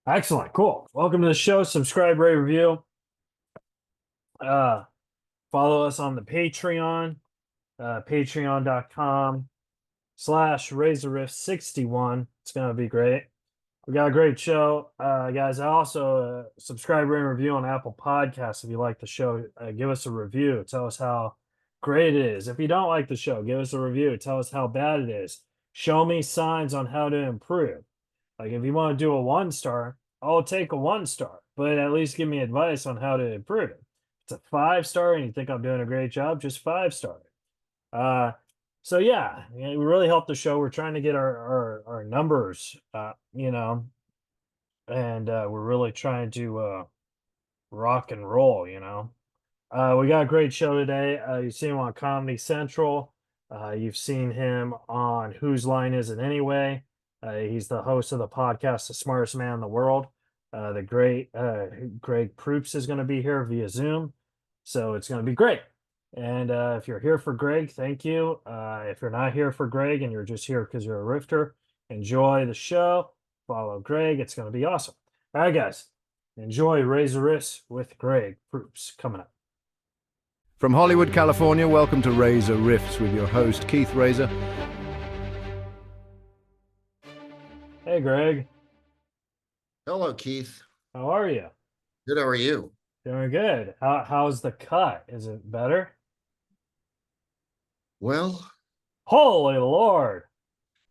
Excellent. Cool. Welcome to the show. Subscribe, rate, review. Uh, Follow us on the Patreon, patreon.com/Reza Riffs 61. It's going to be great. We got a great show. Guys, I also subscribe, rate, and review on Apple Podcasts. If you like the show, give us a review. Tell us how great it is. If you don't like the show, give us a review. Tell us how bad it is. Show me signs on how to improve. Like if you want to do a 1 star, I'll take a 1 star, but at least give me advice on how to improve it. If it's a 5 star and you think I'm doing a great job, just 5 star. Uh, so yeah, we really help the show. We're trying to get our numbers, and we're really trying to rock and roll. We got a great show today. You've seen him on Comedy Central. You've seen him on Whose Line Is It Anyway? He's the host of the podcast, The Smartest Man in the World. The great Greg Proops is going to be here via Zoom. So it's going to be great. And if you're here for Greg, thank you. If you're not here for Greg and you're just here because you're a rifter, enjoy the show. Follow Greg. It's going to be awesome. All right, guys. Enjoy Reza Riffs with Greg Proops coming up. From Hollywood, California, welcome to Reza Riffs with your host, Keith Reza. Hey, Greg. Hello, Keith. How are you? Good, how are you? Doing good. How's the cut? Is it better? Well, Holy Lord.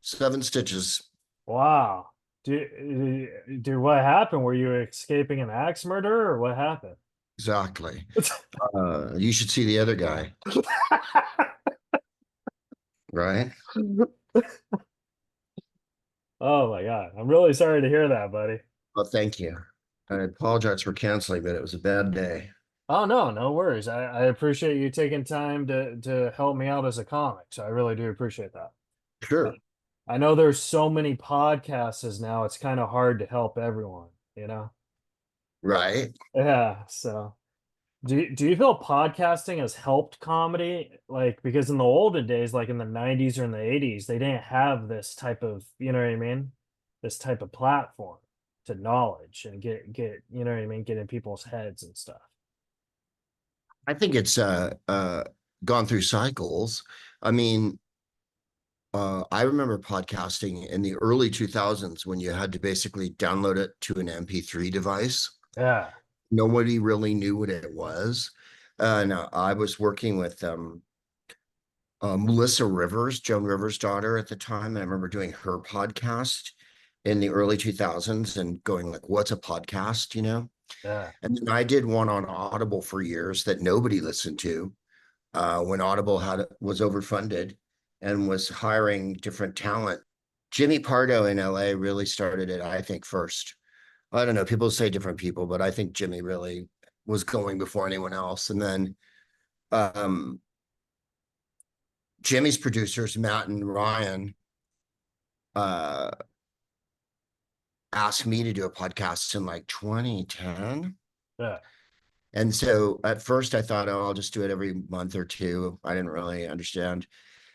7 stitches. Wow. Dude, what happened? Were you escaping an axe murderer or what happened? Exactly. You should see the other guy. Right? Oh my God. I'm really sorry to hear that, buddy. Well, thank you. I apologize for canceling, but it was a bad day. Oh no worries. I appreciate you taking time to help me out as a comic. So I really do appreciate that. Sure. I know there's so many podcasts now, it's kind of hard to help everyone, you know? Right. Yeah. So do you feel podcasting has helped comedy? Like, because in the olden days, like in the 90s or in the 80s, they didn't have this type of, you know what I mean? This type of platform to knowledge and get, you know what I mean? Get in people's heads and stuff. I think it's gone through cycles. I mean, I remember podcasting in the early 2000s when you had to basically download it to an MP3 device. Yeah. Nobody really knew what it was. And I was working with Melissa Rivers, Joan Rivers' daughter at the time. And I remember doing her podcast in the early 2000s and going like, what's a podcast, Yeah. And then I did one on Audible for years that nobody listened to when Audible was overfunded and was hiring different talent. Jimmy Pardo in LA really started it, I think, first. I don't know, people say different people, but I think Jimmy really was going before anyone else. And then Jimmy's producers, Matt and Ryan, asked me to do a podcast in like 2010. Yeah. And so at first I thought, oh, I'll just do it every month or two. I didn't really understand.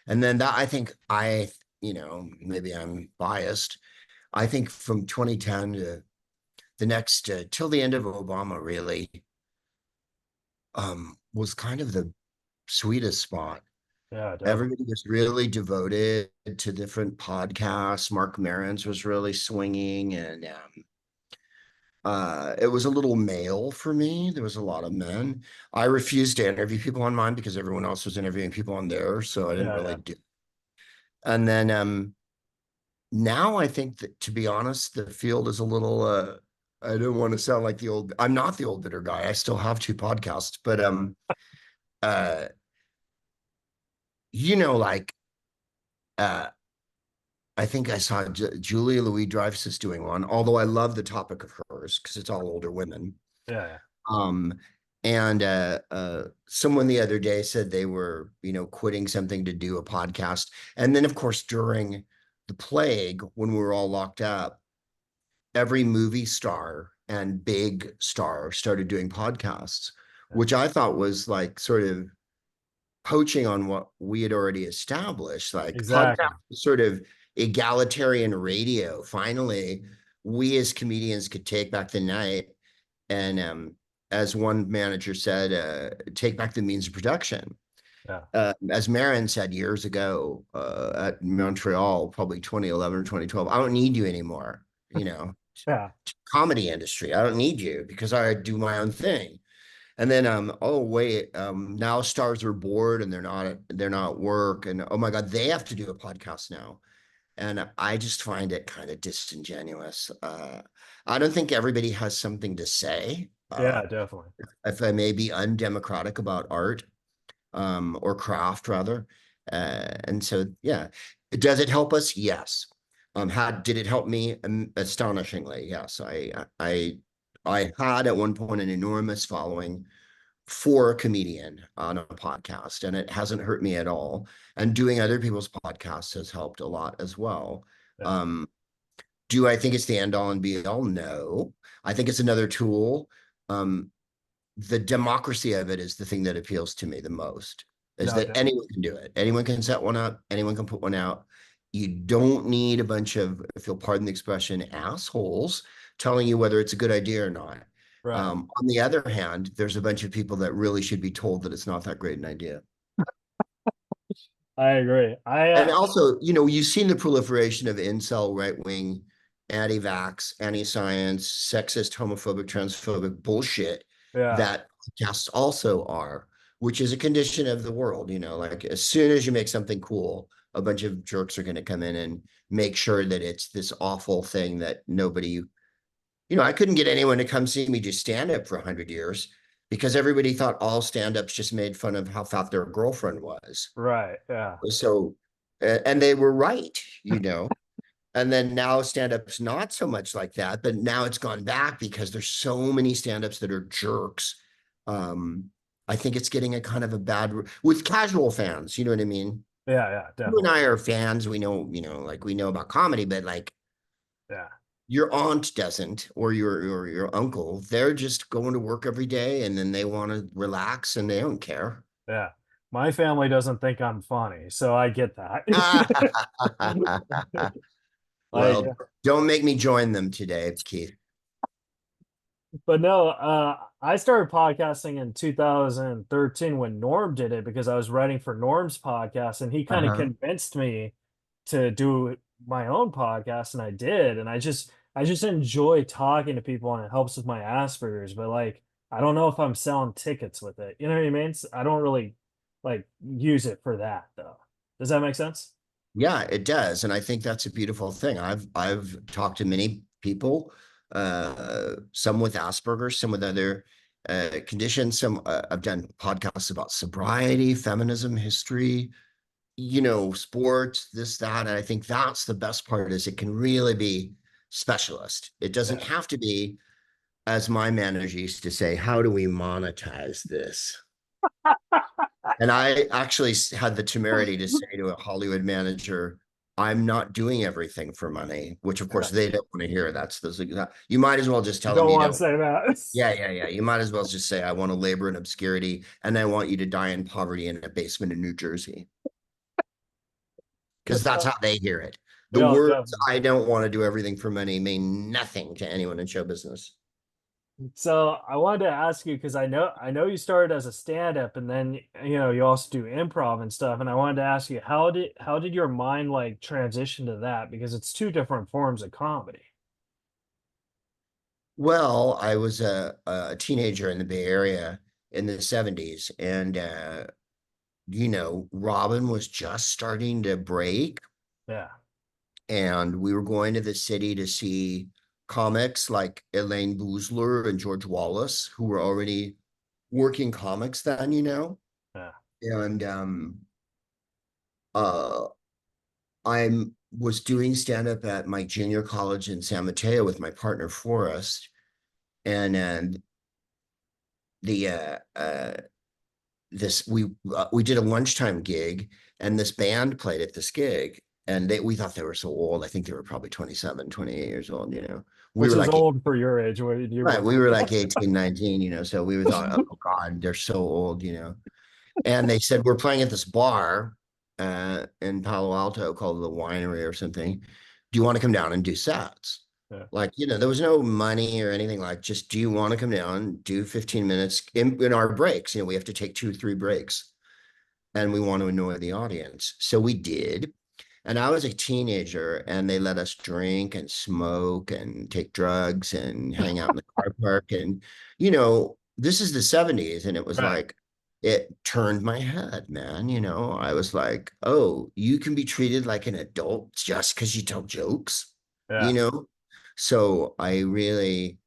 And then that, I think maybe I'm biased. I think from 2010 to the next, till the end of Obama really was kind of the sweetest spot. Yeah. Everybody was really devoted to different podcasts. Mark Maron's was really swinging, and it was a little male for me. There was a lot of men. I refused to interview people on mine because everyone else was interviewing people on theirs, so I didn't really do. And then now I think that, to be honest, the field is a little. I don't want to sound like I'm not the old bitter guy. I still have 2 podcasts, but I think I saw Julia Louis-Dreyfus is doing one, although I love the topic of hers because it's all older women. Yeah. And someone the other day said they were, quitting something to do a podcast. And then, of course, during the plague, when we were all locked up, every movie star and big star started doing podcasts, which I thought was like sort of poaching on what we had already established. Like exactly. podcast, sort of egalitarian radio. Finally, we as comedians could take back the night and, as one manager said, take back the means of production. Yeah. As Marin said years ago, at Montreal, probably 2011 or 2012, I don't need you anymore. Yeah. Comedy industry, I don't need you because I do my own thing. And then, oh wait, now stars are bored and they're not at work, and oh my God, they have to do a podcast now. And I just find it kind of disingenuous. I don't think everybody has something to say. Yeah, definitely. If I may be undemocratic about art, or craft rather. And so, yeah, does it help us? Yes. Did it help me? Astonishingly, yes. I had at one point an enormous following for a comedian on a podcast, and it hasn't hurt me at all. And doing other people's podcasts has helped a lot as well. Yeah. Um, do I think it's the end all and be all? No. I think it's another tool. Um, the democracy of it is the thing that appeals to me the most, is No, that anyone can do it. Anyone can set one up. Anyone can put one out. You don't need a bunch of, if you'll pardon the expression, assholes telling you whether it's a good idea or not. right. On the other hand, there's a bunch of people that really should be told that it's not that great an idea. I agree. And also, you've seen the proliferation of incel, right-wing, anti-vax, anti-science, sexist, homophobic, transphobic bullshit yeah, that podcasts also are, which is a condition of the world. Like as soon as you make something cool, a bunch of jerks are going to come in and make sure that it's this awful thing that nobody, I couldn't get anyone to come see me do stand-up for 100 years because everybody thought all stand-ups just made fun of how fat their girlfriend was. right. Yeah. So, and they were right. And then now stand-up's not so much like that, but now it's gone back because there's so many stand-ups that are jerks. I think it's getting a kind of a bad with casual fans, you know what I mean? Yeah. Yeah. You and Definitely. I are fans, we know, like we know about comedy, but like Yeah. your aunt doesn't, or your uncle, they're just going to work every day and then they want to relax and they don't care. Yeah. My family doesn't think I'm funny, so I get that. Like, Well, don't make me join them today, Keith. but no, I started podcasting in 2013 when Norm did it because I was writing for Norm's podcast and he kind of Uh-huh. convinced me to do my own podcast and I did. And I just enjoy talking to people and it helps with my Asperger's, but like I don't know if I'm selling tickets with it. You know what I mean? I don't really like use it for that though. Does that make sense? Yeah, it does. And I think that's a beautiful thing. I've talked to many people, some with Asperger's, some with other conditions. I've done podcasts about sobriety, feminism, history, sports, this, that. And I think that's the best part is it can really be specialist. It Yeah. doesn't have to be, as my manager used to say, how do we monetize this? And I actually had the temerity to say to a Hollywood manager, I'm not doing everything for money, which of course Yeah. they don't want to hear. You might as well just tell them Don't you want to don't. say that. Yeah, yeah, yeah. You might as well just say, I want to labor in obscurity and I want you to die in poverty in a basement in New Jersey. Because that's how they hear it. The No, words, definitely. I don't want to do everything for money, mean nothing to anyone in show business. So I wanted to ask you because I know you started as a stand-up and then you also do improv and stuff. And I wanted to ask you how did your mind like transition to that? Because it's two different forms of comedy. Well, I was a teenager in the Bay Area in the 70s, and Robin was just starting to break, Yeah. and we were going to the city to see comics like Elaine Boozler and George Wallace, who were already working comics then. Yeah. And uh I was doing stand-up at my junior college in San Mateo with my partner Forrest, and the this we did a lunchtime gig and this band played at this gig and we thought they were so old. I think they were probably 27, 28 years old. We Which were is like, old for your age. What you right, were. we were like 18, 19, so we thought, oh God, they're so old. And they said, we're playing at this bar in Palo Alto called the Winery or something. Do you want to come down and do sets? Yeah. Like, there was no money or anything, like, just, do you want to come down, do 15 minutes in our breaks? We have to take 2 or 3 breaks and we want to annoy the audience. So we did. And I was a teenager and they let us drink and smoke and take drugs and hang out in the car park. And, this is the 70s. And it was Right. like, it turned my head, man. I was like, oh, you can be treated like an adult just because you tell jokes, you Yeah. know? So I really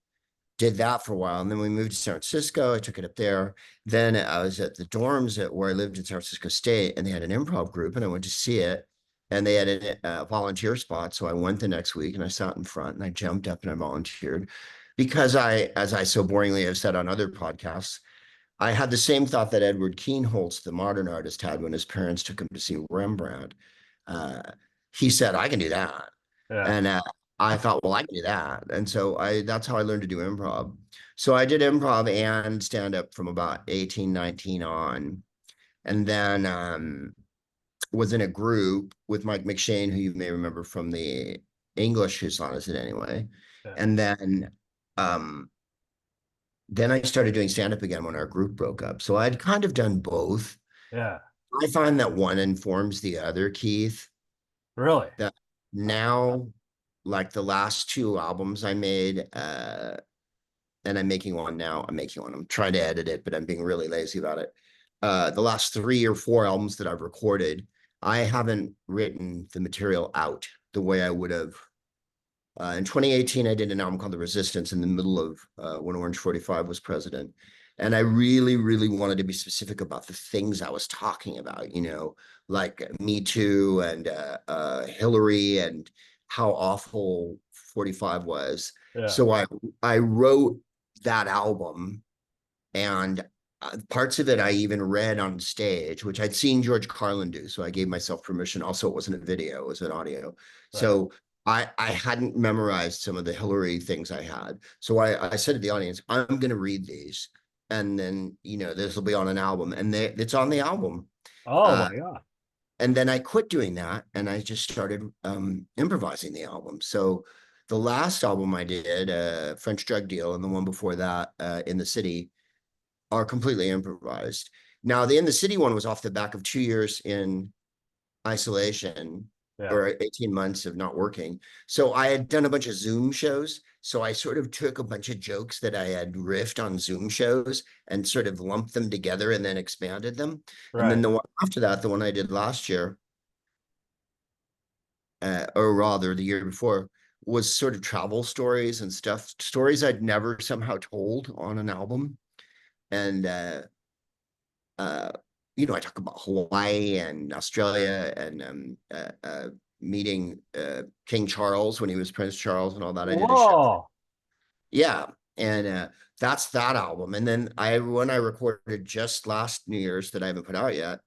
did that for a while. And then we moved to San Francisco. I took it up there. Then I was at the dorms where I lived in San Francisco State, and they had an improv group, and I went to see it. And they had a volunteer spot. So I went the next week and I sat in front and I jumped up and I volunteered because as I so boringly have said on other podcasts, I had the same thought that Edward Keenholz, the modern artist, had when his parents took him to see Rembrandt. Uh, he said, I can do that. Yeah. And I thought, well, I can do that. And so that's how I learned to do improv. So I did improv and stand up from about 18, 19 on. And then was in a group with Mike McShane, who you may remember from the English Who's On Is It Anyway. Yeah. And then I started doing stand up again when our group broke up. So I'd kind of done both. Yeah. I find that one informs the other, Keith, Really? that now, like the last 2 albums I made, and I'm making one now. I'm making one. I'm trying to edit it, but I'm being really lazy about it. The last 3 or 4 albums that I've recorded, I haven't written the material out the way I would have. In 2018, I did an album called The Resistance in the middle of when Orange 45 was president. And I really, really wanted to be specific about the things I was talking about, like Me Too and Hillary and how awful 45 was. Yeah. So I wrote that album, and parts of it I even read on stage, which I'd seen George Carlin do. So I gave myself permission. Also, it wasn't a video, it was an audio. Right. So I hadn't memorized some of the Hillary things I had. So I said to the audience, I'm going to read these. And then, this will be on an album. And it's on the album. Oh Uh, my God. and then I quit doing that and I just started improvising the album. So the last album I did, French Drug Deal, and the one before that, In the City, are completely improvised. Now, the In the City one was off the back of 2 years in isolation, Yeah. or 18 months of not working. So I had done a bunch of Zoom shows. So I sort of took a bunch of jokes that I had riffed on Zoom shows and sort of lumped them together and then expanded them. And then Right. the one after that, the one I did last year, or rather the year before, was sort of travel stories and stuff, stories I'd never somehow told on an album. And uh, I talk about Hawaii and Australia and meeting King Charles when he was Prince Charles and all that. I did a show. Whoa. Yeah. And that's that album. And then when I recorded just last New Year's that I haven't put out yet,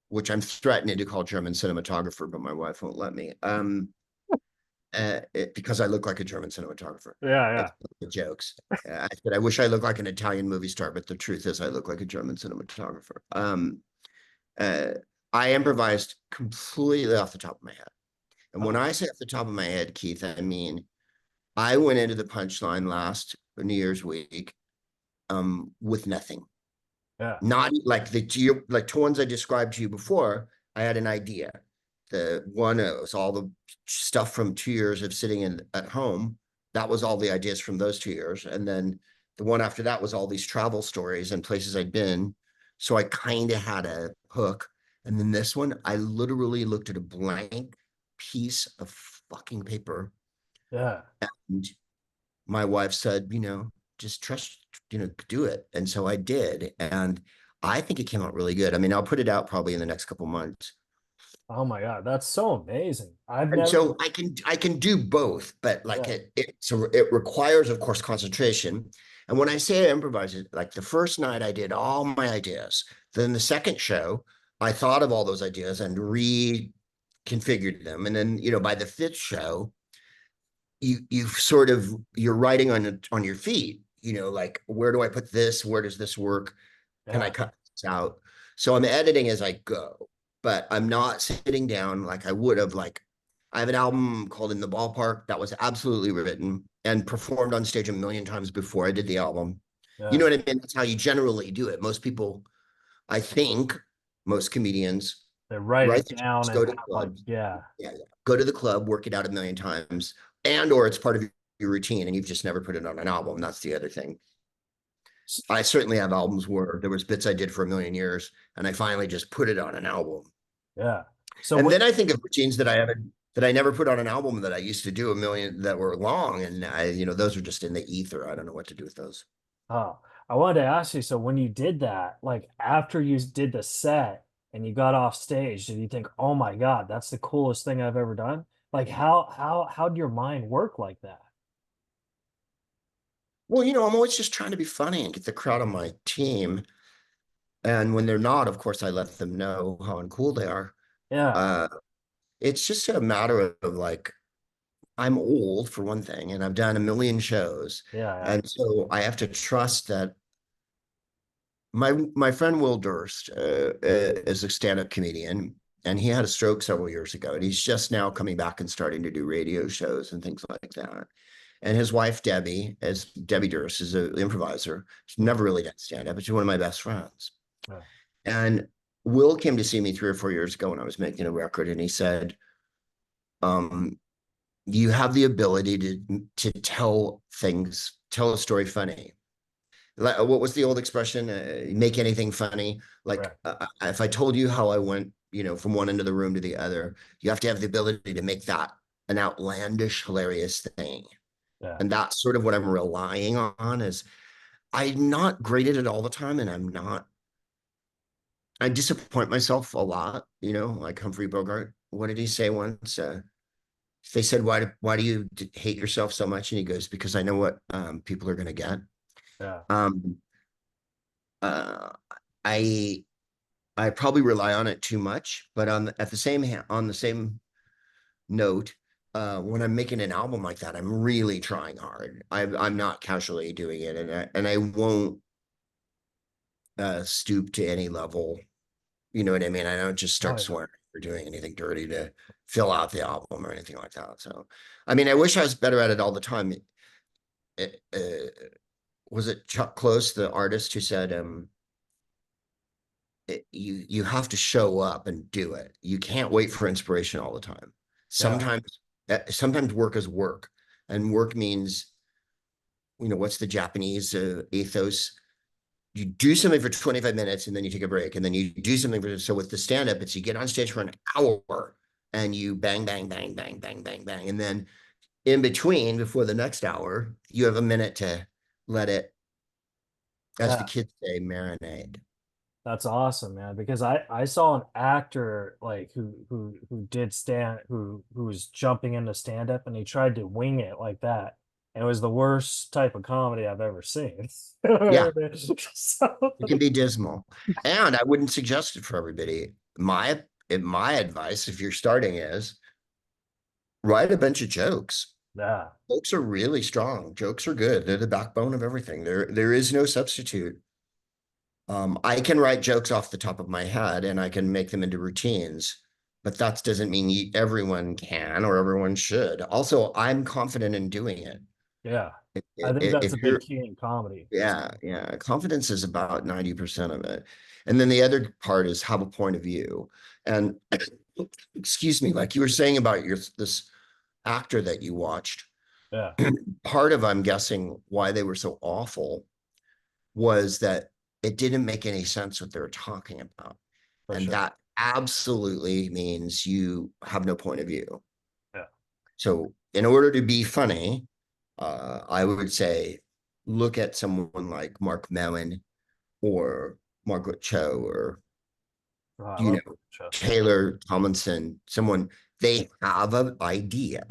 which I'm threatening to call German cinematographer, but my wife won't let me. Because I look like a German cinematographer. Yeah. That's Yeah. the jokes. I said, I wish I looked like an Italian movie star, but the truth is I look like a German cinematographer. Uh, I improvised completely off the top of my head. And when I say off the top of my head, Keith, I mean, I went into the punchline last New Year's week with nothing. Yeah. Not like the ones I described to you before. I had an idea. The one was all the stuff from 2 years of sitting at home. That was all the ideas from those 2 years. And then the one after that was all these travel stories and places I'd been. So I kind of had a hook. And then this one, I literally looked at a blank piece of fucking paper. Yeah. And my wife said, just trust, do it. And so I did. And I think it came out really good. I mean, I'll put it out probably in the next couple months. Oh my God. That's so amazing. I've And never. so I can do both, but like Yeah. it requires, of course, concentration. And when I say I improvise it, like the first night I did all my ideas. Then the second show, I thought of all those ideas and reconfigured them. And then, by the fifth show, you're writing on your feet, like, where do I put this? Where does this work? Can I Yeah. cut this out? So I'm editing as I go, but I'm not sitting down like I would have, like I have an album called In the Ballpark that was absolutely written and performed on stage a million times before I did the album. You know Yeah. what I mean? That's how you generally do it. Most people, I think, most comedians They write write it the down jokes, and go to have like, clubs, yeah. go to the club, work it out a million times, and or it's part of your routine and you've just never put it on an album. That's the other thing. S- I certainly have albums where there was bits I did for a million years and I finally just put it on an album. Yeah. So And what, then I think of routines that I haven't that I never put on an album that I used to do a million that were long, and those are just in the ether. I don't know what to do with those. oh, I wanted to ask you, so when you did that, like after you did the set and you got off stage, did you think, "Oh my God, that's the coolest thing I've ever done"? Like how did your mind work like that? Well, I'm always just trying to be funny and get the crowd on my team. And when they're not, of course, I let them know how uncool they are. Yeah. Uh, it's just a matter of like, I'm old for one thing, and I've done a million shows. Yeah, yeah. And so I have to trust that my friend Will Durst is a stand-up comedian, and he had a stroke several years ago, and he's just now coming back and starting to do radio shows and things like that. And his wife Debbie Durst, is an improviser. She's Mhm. never really done stand-up, but she's one of my best friends. Yeah. And Will came to see me 3 or 4 years ago when I was making a record, and he said, um, "You have the ability to tell a story funny." What was the old expression? Make anything funny. Like Right. if I told you how I went, from one end of the room to the other, you have to have the ability to make that an outlandish, hilarious thing. Yeah. And that's sort of what I'm relying on. Is I'm not great at it all the time, and I disappoint myself a lot. Like Humphrey Bogart. What did he say once? They said, why do you hate yourself so much? And he goes, because I know what people are going to get. Yeah. Um, uh, I I probably rely on it too much, but on the same note, when I'm making an album like that, I'm really trying hard. I'm not casually doing it, and I won't stoop to any level. You know what I mean? I don't just Oh start yeah. swearing or doing anything dirty to fill out the album or anything like that. So, I mean, I wish I was better at it all the time. Was it Chuck Close, the artist, who said, you have to show up and do it. You can't wait for inspiration all the time. Yeah. Sometimes work is work, and work means, what's the Japanese ethos? You do something for 25 minutes and then you take a break, and then you do something so with the stand up, it's you get on stage for an hour and you bang bang bang bang bang bang bang, and then in between, before the next hour, you have a minute to let it, as the Yeah. kids say, marinate. That's awesome, man. Because I saw an actor like who did stand who was jumping into stand up and he tried to wing it like that. And it was the worst type of comedy I've ever seen. Yeah, So, it can be dismal, and I wouldn't suggest it for everybody. My advice, if you're starting, is write a bunch of jokes. yeah, Jokes are really strong. Jokes are good. They're the backbone of everything. There is no substitute. I can write jokes off the top of my head and I can make them into routines, but that doesn't mean everyone can or everyone should. Also, I'm confident in doing it. yeah. I think that's If a big you're key in comedy. Yeah, yeah. Confidence is about 90% of it. And then the other part is have a point of view. And excuse me, like you were saying about this actor that you watched, Yeah, part of, I'm guessing, why they were so awful was that it didn't make any sense what they were talking about. for And sure. that absolutely means you have no point of view. Yeah, So in order to be funny, I would say look at someone like Mark Mellon or Margaret Cho or oh, I you love know show. Taylor Tomlinson, someone, they have an idea.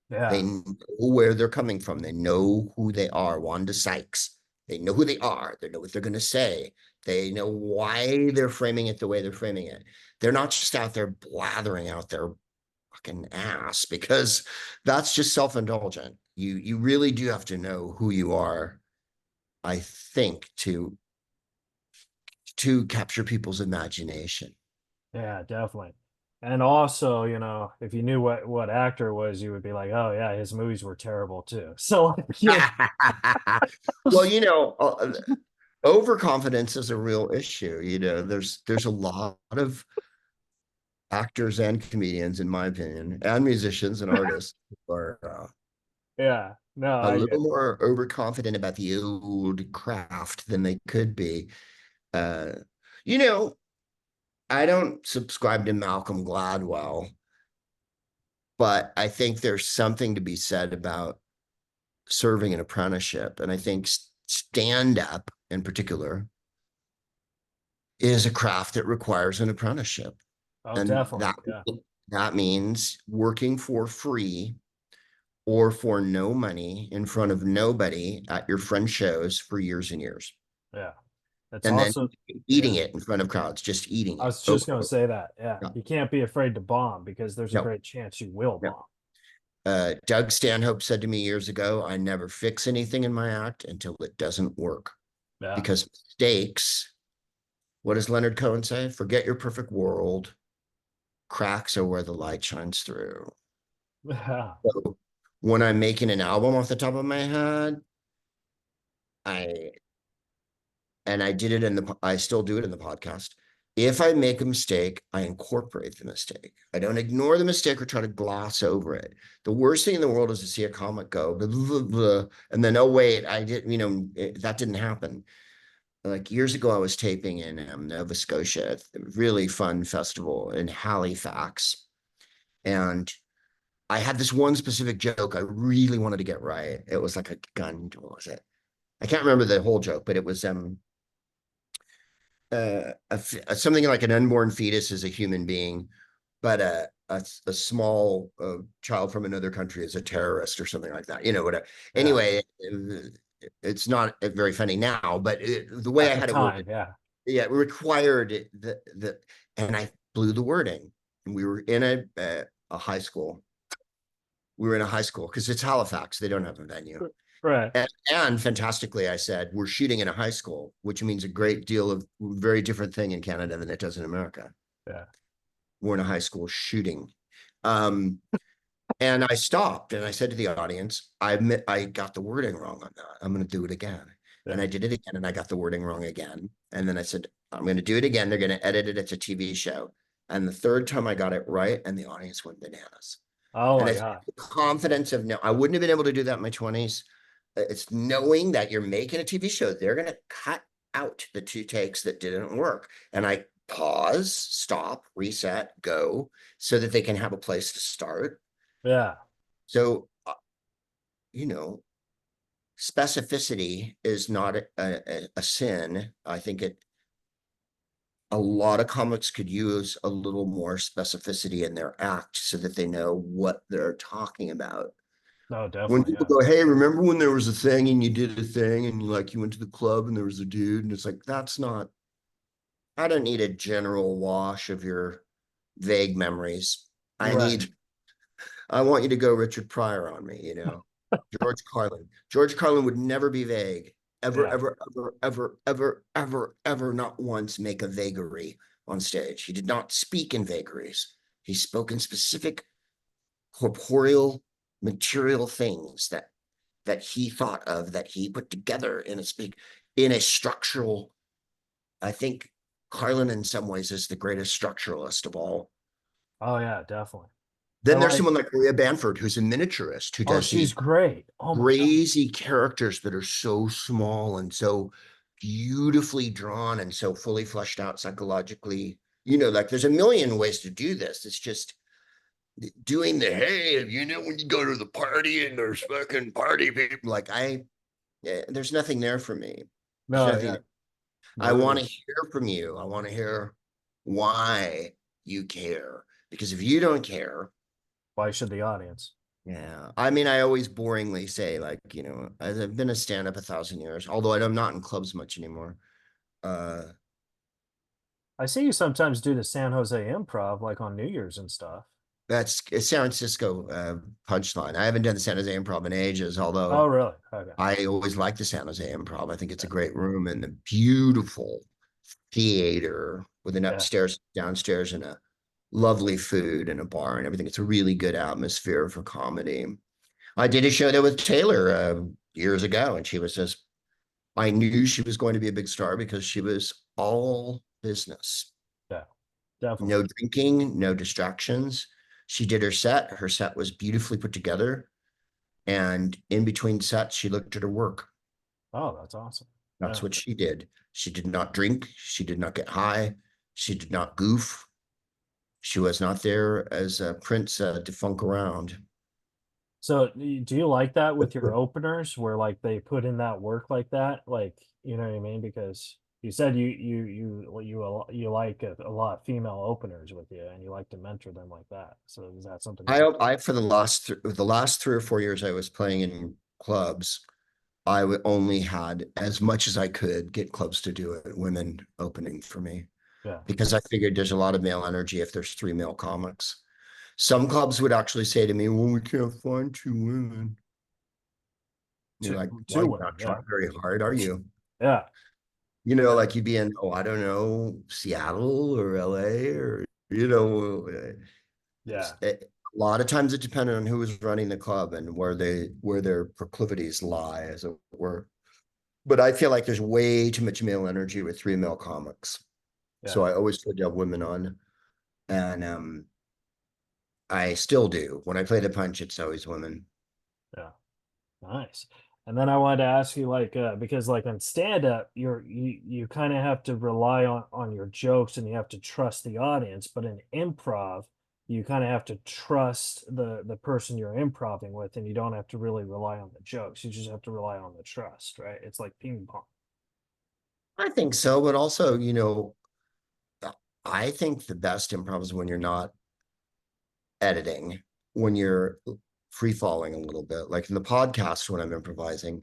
They Yeah, know where they're coming from. They know who they are. Wanda Sykes. They know who they are. They know what they're going to say. They know why they're framing it the way they're framing it. They're not just out there blathering out their fucking ass, because that's just self-indulgent. You really do have to know who you are, I think, to capture people's imagination. yeah, definitely. And also, you know, if you knew what actor it was, you would be like, oh yeah, his movies were terrible too. So like, you Well, overconfidence is a real issue. There's a lot of actors and comedians, in my opinion, and musicians and artists who are yeah, no, a I get little more overconfident about the old craft than they could be. Uh, you know, I don't subscribe to Malcolm Gladwell, but I think there's something to be said about serving an apprenticeship. And I think stand up in particular is a craft that requires an apprenticeship. oh And definitely, yeah, that means working for free or for no money in front of nobody at your friend shows for years and years. yeah. It's And then also eating yeah. it in front of crowds, just eating I it was over just gonna and over. say that. Yeah. No, You can't be afraid to bomb because there's a no, great chance you will no. bomb. Doug Stanhope said to me years ago, I never fix anything in my act until it doesn't work. Yeah. Because mistakes, what does Leonard Cohen say? Forget your perfect world. Cracks are where the light shines through. Yeah. So when I'm making an album off the top of my head, I and I did it I still do it in the podcast. If I make a mistake, I incorporate the mistake. I don't ignore the mistake or try to gloss over it. The worst thing in the world is to see a comic go, blah, blah, blah, and then, oh, wait, I didn't, that didn't happen. Like years ago, I was taping in Nova Scotia, a really fun festival in Halifax. And I had this one specific joke I really wanted to get right. It was like a gun, what was it? I can't remember the whole joke, but it was something like an unborn fetus is a human being, but a small child from another country is a terrorist or something like that. Whatever. Yeah. Anyway, it's not very funny now, but the way At I the had it time, worded, yeah. yeah, it required and I blew the wording. And we were in a high school. We were in a high school because it's Halifax. They don't have a venue. Right. And fantastically, I said, we're shooting in a high school, which means a great deal of very different thing in Canada than it does in America. Yeah. We're in a high school shooting. Um, and I stopped and I said to the audience, I got the wording wrong on that. I'm going to do it again. And Yeah. I did it again and I got the wording wrong again. And then I said, I'm going to do it again. They're going to edit it. It's a TV show. And the third time I got it right and the audience went bananas. Oh And my it's God. the confidence of no, I wouldn't have been able to do that in my 20s. It's knowing that you're making a TV show. They're going to cut out the two takes that didn't work. And I pause, stop, reset, go so that they can have a place to start. Yeah. So, you know, specificity is not a sin. I think a lot of comics could use a little more specificity in their act so that they know what they're talking about. No, When definitely. people Yeah. go, hey, remember when there was a thing and you did a thing and you went to the club and there was a dude and it's like, I don't need a general wash of your vague memories. Right. I want you to go Richard Pryor on me, George Carlin. George Carlin would never be vague. Ever, Yeah. ever, ever, ever, ever, ever, ever, not once make a vagary on stage. He did not speak in vagaries. He spoke in specific corporeal material things that he thought of, that he put together in a structural. I think Carlin in some ways is the greatest structuralist of all. Oh yeah, definitely. Then And there's like, someone like Maria Bamford, who's a miniaturist, who oh, does she's these great. Oh my God. crazy characters that are so small and so beautifully drawn and so fully fleshed out psychologically. Like there's a million ways to do this. It's just doing the, hey, when you go to the party and there's fucking party people, like there's nothing there for me. There's No, nothing. yeah. I No, it want to is. hear from you. I want to hear why you care. Because if you don't care, Why should the audience? yeah. I mean, I always boringly say, like, I've been a stand-up 1,000 years, although I'm not in clubs much anymore. Uh, I see you sometimes do the San Jose Improv, like on New Year's and stuff. that's a San Francisco punchline. I haven't done the San Jose Improv in ages, Oh, although really? Okay. I always like the San Jose Improv. I think it's a great room and a beautiful theater with an Yeah. upstairs, downstairs, and lovely food and a bar and everything. It's a really good atmosphere for comedy. I did a show there with Taylor years ago, and she was just, I knew she was going to be a big star because she was all business. Yeah, definitely. No drinking, no distractions. She did her set. Her set was beautifully put together. And in between sets, she looked at her work. Oh, that's awesome. That's Yeah. what she did. She did not drink. She did not get high. She did not goof. She was not there as a prince to funk around. So do you like that with your openers where like they put in that work like that? Like, you know what I mean? Because you said you like a lot of female openers with you and you like to mentor them like that. So is that something you I for the last 3 or 4 years I was playing in clubs, only had, as much as I could, get clubs to do it, women opening for me, yeah. because I figured there's a lot of male energy if there's 3 male comics. Some clubs would actually say to me, well, we can't find 2 women. You're Two like, well, two you're women, not yeah. trying very hard, are you? Yeah. Like you'd be in, oh, I don't know, Seattle or LA or, you know, Yeah. a lot of times it depended on who was running the club and where their proclivities lie, as it were. But I feel like there's way too much male energy with 3 male comics. Yeah. So I always tried to have women on. And I still do. When I play the punch, it's always women. Yeah. Nice. And then I wanted to ask you, like, because like on stand up, you kind of have to rely on your jokes and you have to trust the audience. But in improv, you kind of have to trust the person you're improving with, and you don't have to really rely on the jokes. You just have to rely on the trust, right? It's like ping pong. I think so, but also, I think the best improv is when you're not editing, when you're free falling a little bit. Like in the podcast, when I'm improvising,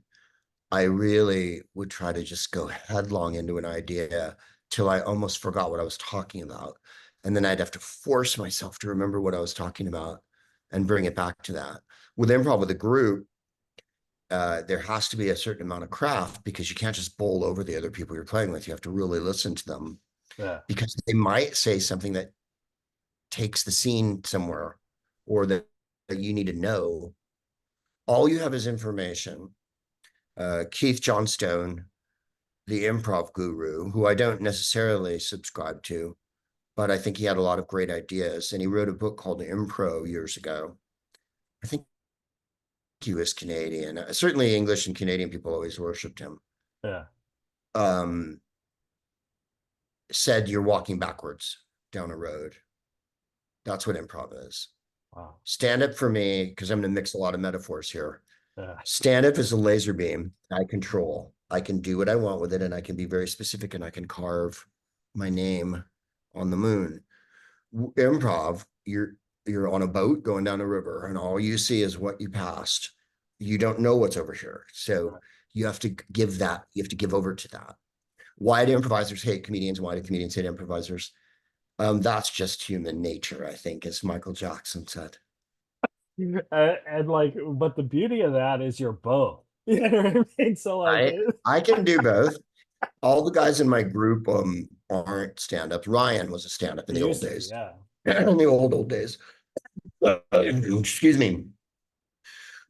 I really would try to just go headlong into an idea till I almost forgot what I was talking about. And then I'd have to force myself to remember what I was talking about and bring it back to that. With improv with a group, there has to be a certain amount of craft because you can't just bowl over the other people you're playing with. You have to really listen to them Yeah. because they might say something that takes the scene somewhere, or that you need to know. All you have is information. Keith Johnstone, the improv guru, who I don't necessarily subscribe to, but I think he had a lot of great ideas. And he wrote a book called Improv years ago. I think he was Canadian. Certainly English and Canadian people always worshipped him. Yeah. Um, Said you're walking backwards down a road. That's what improv is. Wow. Stand up for me, because I'm going to mix a lot of metaphors here. Yeah. Stand up is a laser beam I control. I can do what I want with it, and I can be very specific, and I can carve my name on the moon. Improv, you're on a boat going down a river, and all you see is what you passed. You don't know what's over here, so you have to give over to that. Why do improvisers hate comedians? Why do comedians hate improvisers? That's just human nature, I think, as Michael Jackson said. And like, but the beauty of that is you're both. You know what I mean? So like, I can do both. All the guys in my group aren't stand-ups. Ryan was a stand-up in you the old used to be, days. yeah. In the old days. Excuse me.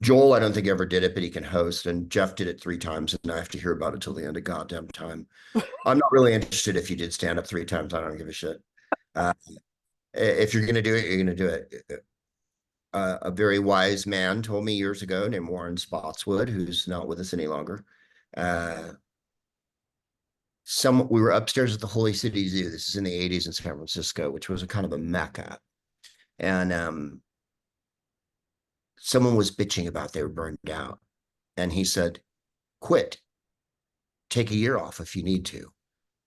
Joel, I don't think ever did it, but he can host. And Jeff did it 3 times, and I have to hear about it till the end of goddamn time. I'm not really interested if you did stand-up 3 times. I don't give a shit. If you're going to do it, you're going to do it. A very wise man told me years ago, named Warren Spotswood, who's not with us any longer. We were upstairs at the Holy City Zoo. This is in the 80s in San Francisco, which was a kind of a mecca. And someone was bitching about they were burned out. And he said, quit. Take a year off if you need to,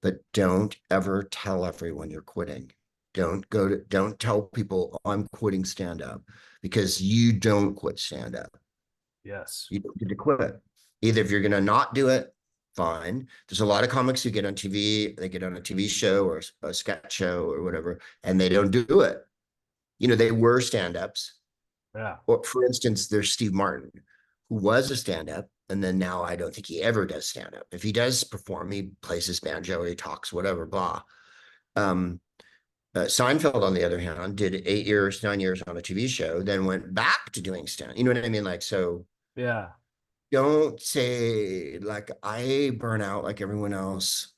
but don't ever tell everyone you're quitting. Don't tell people I'm quitting stand up, because you don't quit stand up. Yes. You don't get to quit. Either if you're going to not do it, fine. There's a lot of comics who get on TV, they get on a TV show or a sketch show or whatever, and they don't do it. They were stand-ups. Yeah. Or for instance, there's Steve Martin, who was a stand-up, and then now I don't think he ever does stand-up. If he does perform, he plays his banjo or he talks, whatever, blah. Seinfeld, on the other hand, did 8 years, 9 years on a TV show, then went back to doing stand. You know what I mean? Like, so Yeah. don't say like I burn out like everyone else.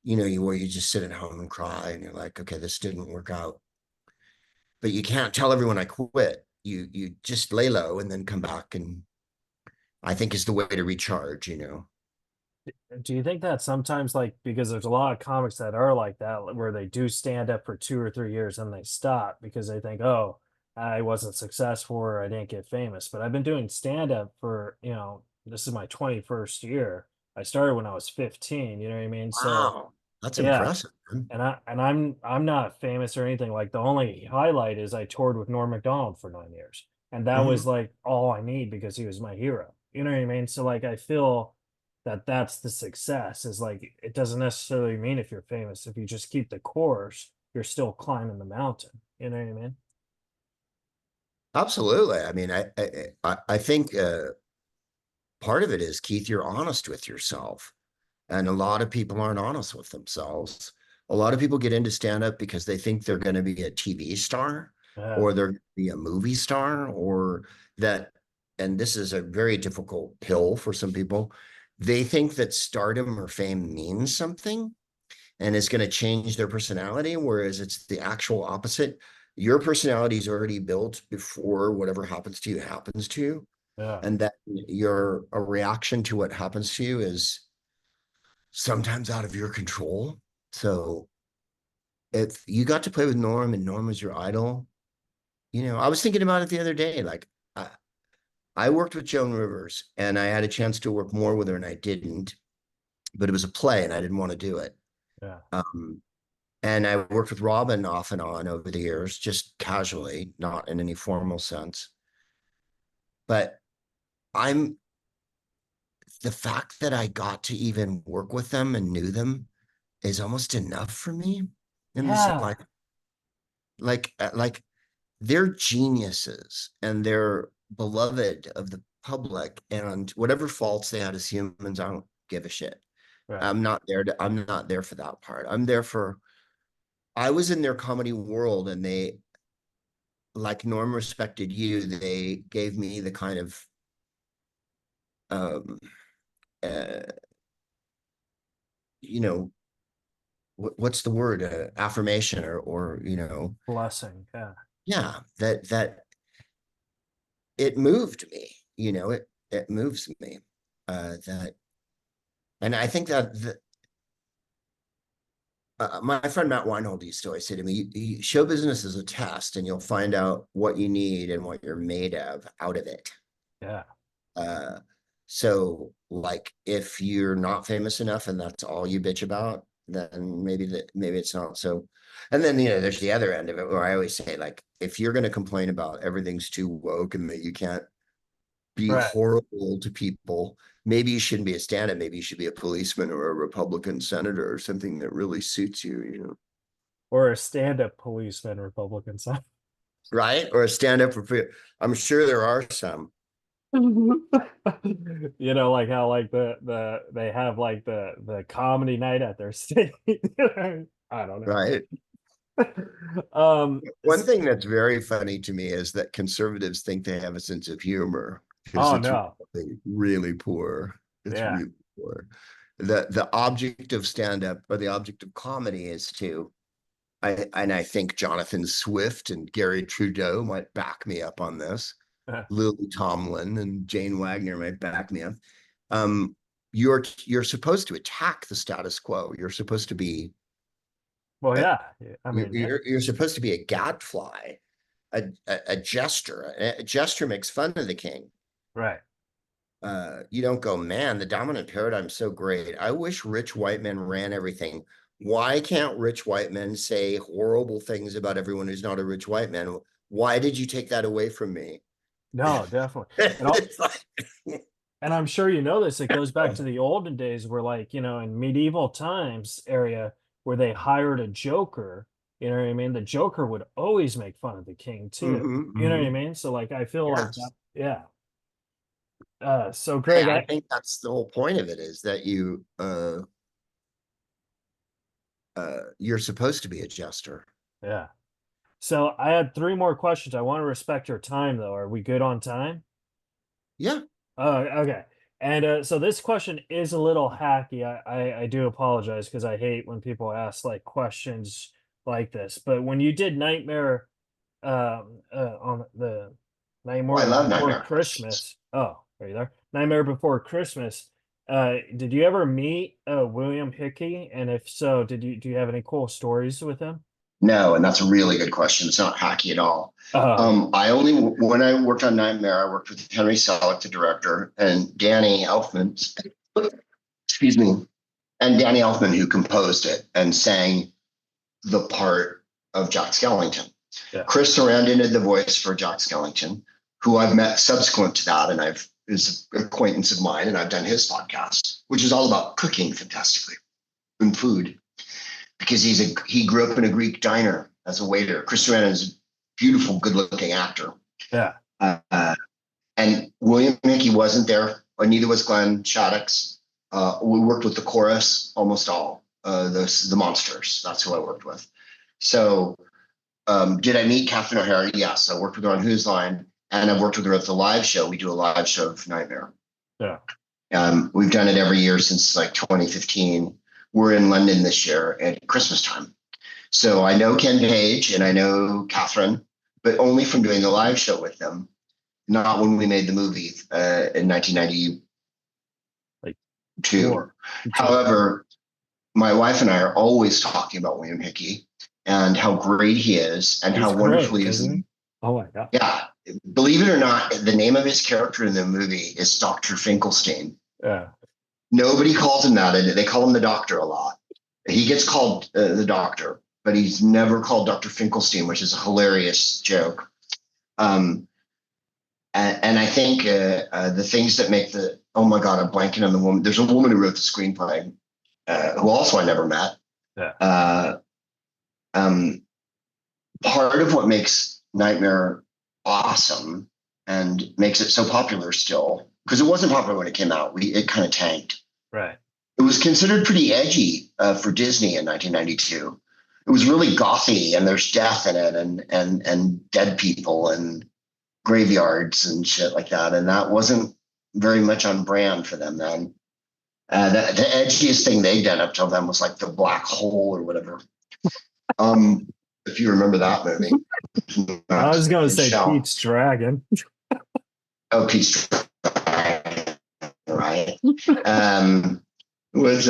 You know, where you just sit at home and cry, and you're like, okay, this didn't work out. But you can't tell everyone I quit. You just lay low and then come back, and I think is the way to recharge. Do you think that sometimes, like, because there's a lot of comics that are like that, where they do stand up for 2 or 3 years and they stop because they think, oh, I wasn't successful or I didn't get famous. But I've been doing stand up for, this is my 21st year. I started when I was 15, you know what I mean? So Wow, that's yeah, impressive, man. and I'm not famous or anything. Like, the only highlight is I toured with Norm Macdonald for 9 years. And that was Mhm. like all I need because he was my hero. You know what I mean? So like I feel that that's the success, is like it doesn't necessarily mean if you're famous. If you just keep the course, you're still climbing the mountain. You know what I mean? Absolutely. I mean, I think part of it is, Keith, you're honest with yourself. And a lot of people aren't honest with themselves. A lot of people get into stand up because they think they're going to be a TV star, Yeah. or they're going to be a movie star, or that, and this is a very difficult pill for some people. They think that stardom or fame means something and is going to change their personality, whereas it's the actual opposite. Your personality is already built before whatever happens to you happens to you. Yeah. And that your a reaction to what happens to you is sometimes out of your control. So if you got to play with Norm and Norm was your idol, I was thinking about it the other day. Like I, I worked with Joan Rivers and I had a chance to work more with her and I didn't, but it was a play and I didn't want to do it. Yeah. Um, and I worked with Robin off and on over the years, just casually, not in any formal sense. But I'm the fact that I got to even work with them and knew them is almost enough for me in this Yeah. life. Like they're geniuses and they're beloved of the public, and whatever faults they had as humans, I don't give a shit. Right. I'm not there for that part. I was in their comedy world, and they, like Norm respected you, they gave me the kind of um uh you know what's the word, affirmation, or Blessing. Yeah. yeah, that it moved me, it moves me, that, and I think that my friend Matt Weinhold used to always say to me, show business is a test and you'll find out what you need and what you're made of out of it. Yeah. Uh, so like if you're not famous enough and that's all you bitch about, then maybe it's not so. And then there's the other end of it where I always say, like, if you're going to complain about everything's too woke and that you can't be Right. horrible to people, maybe you shouldn't be a stand-up. Maybe you should be a policeman or a Republican senator or something that really suits you. Or a stand-up policeman, Republican side. Right? Or a stand-up for. I'm sure there are some. Like how like they have like the comedy night at their state. I don't know. Right? Um, One thing that's very funny to me is that conservatives think they have a sense of humor because oh it's no. really poor. It's Yeah. really poor. The object of stand-up, or the object of comedy, is to. I think Jonathan Swift and Gary Trudeau might back me up on this. Lily Tomlin and Jane Wagner might back me up. Um, you're supposed to attack the status quo. You're supposed to be Well, a, yeah. I mean, yeah. you're supposed to be a gadfly, a jester. A jester makes fun of the king. Right. You don't go, man, the dominant paradigm's so great. I wish rich white men ran everything. Why can't rich white men say horrible things about everyone who's not a rich white man? Why did you take that away from me? No, definitely. And all, It's like, and I'm sure you know this, it goes back to the olden days where, like, in medieval times area where they hired a joker, you know what I mean? The joker would always make fun of the king too. mhm, You know what I mhm. mean? So like I feel like that, Yes. yeah. So Greg, I think that's the whole point of it, is that you're supposed to be a jester. Yeah. So I had three more questions. I want to respect your time though. Are we good on time? Yeah. Oh, okay. And so this question is a little hacky. I do apologize because I hate when people ask like questions like this. But when you did Nightmare on the Oh, I Nightmare love Before nightmare questions. Christmas. Oh, are you there? Nightmare Before Christmas. Did you ever meet William Hickey? And if so, do you have any cool stories with him? No, and that's a really good question. It's not hacky at all. Okay. I only, when I worked on Nightmare, I worked with Henry Selick, the director, and Danny Elfman, excuse me, and Danny Elfman, who composed it and sang the part of Jack Skellington. Yeah. Chris Sarandon did the voice for Jack Skellington, who I've met subsequent to that, and I've is an acquaintance of mine, and I've done his podcast, which is all about cooking fantastically and food, because he grew up in a Greek diner as a waiter. Chris Sarandon is a beautiful, good-looking actor. Yeah. And William Hickey wasn't there, or neither was Glenn Shaddix. We worked with the chorus, almost all the monsters. That's who I worked with. So, did I meet Catherine O'Hara? Yes, I worked with her on Who's Line, and I've worked with her at the live show. We do a live show of Nightmare. Yeah. We've done it every year since like 2015. We're in London this year at Christmas time. So I know Ken Page and I know Catherine, but only from doing the live show with them, not when we made the movie in 1992. Like sure. However, my wife and I are always talking about William Hickey and how great he is and He's how wonderful great, he is. isn't he? Oh my God. Yeah. Believe it or not, the name of his character in the movie is Dr. Finkelstein. Yeah. Nobody calls him that. They call him the doctor a lot. He gets called the doctor, but he's never called Dr. Finkelstein, which is a hilarious joke. And I think the things that make oh my God, I'm blanking on the woman. There's a woman who wrote the screenplay, who also I never met. Yeah. Part of what makes Nightmare awesome and makes it so popular still, because it wasn't popular when it came out. It kind of tanked. Right. It was considered pretty edgy for Disney in 1992. It was really gothy, and there's death in it, and dead people and graveyards and shit like that. And that wasn't very much on brand for them then. The edgiest thing they'd done up till then was like the Black Hole or whatever. If you remember that movie. I was going to say Shell. Pete's Dragon. Oh, Pete's Dragon, right? Was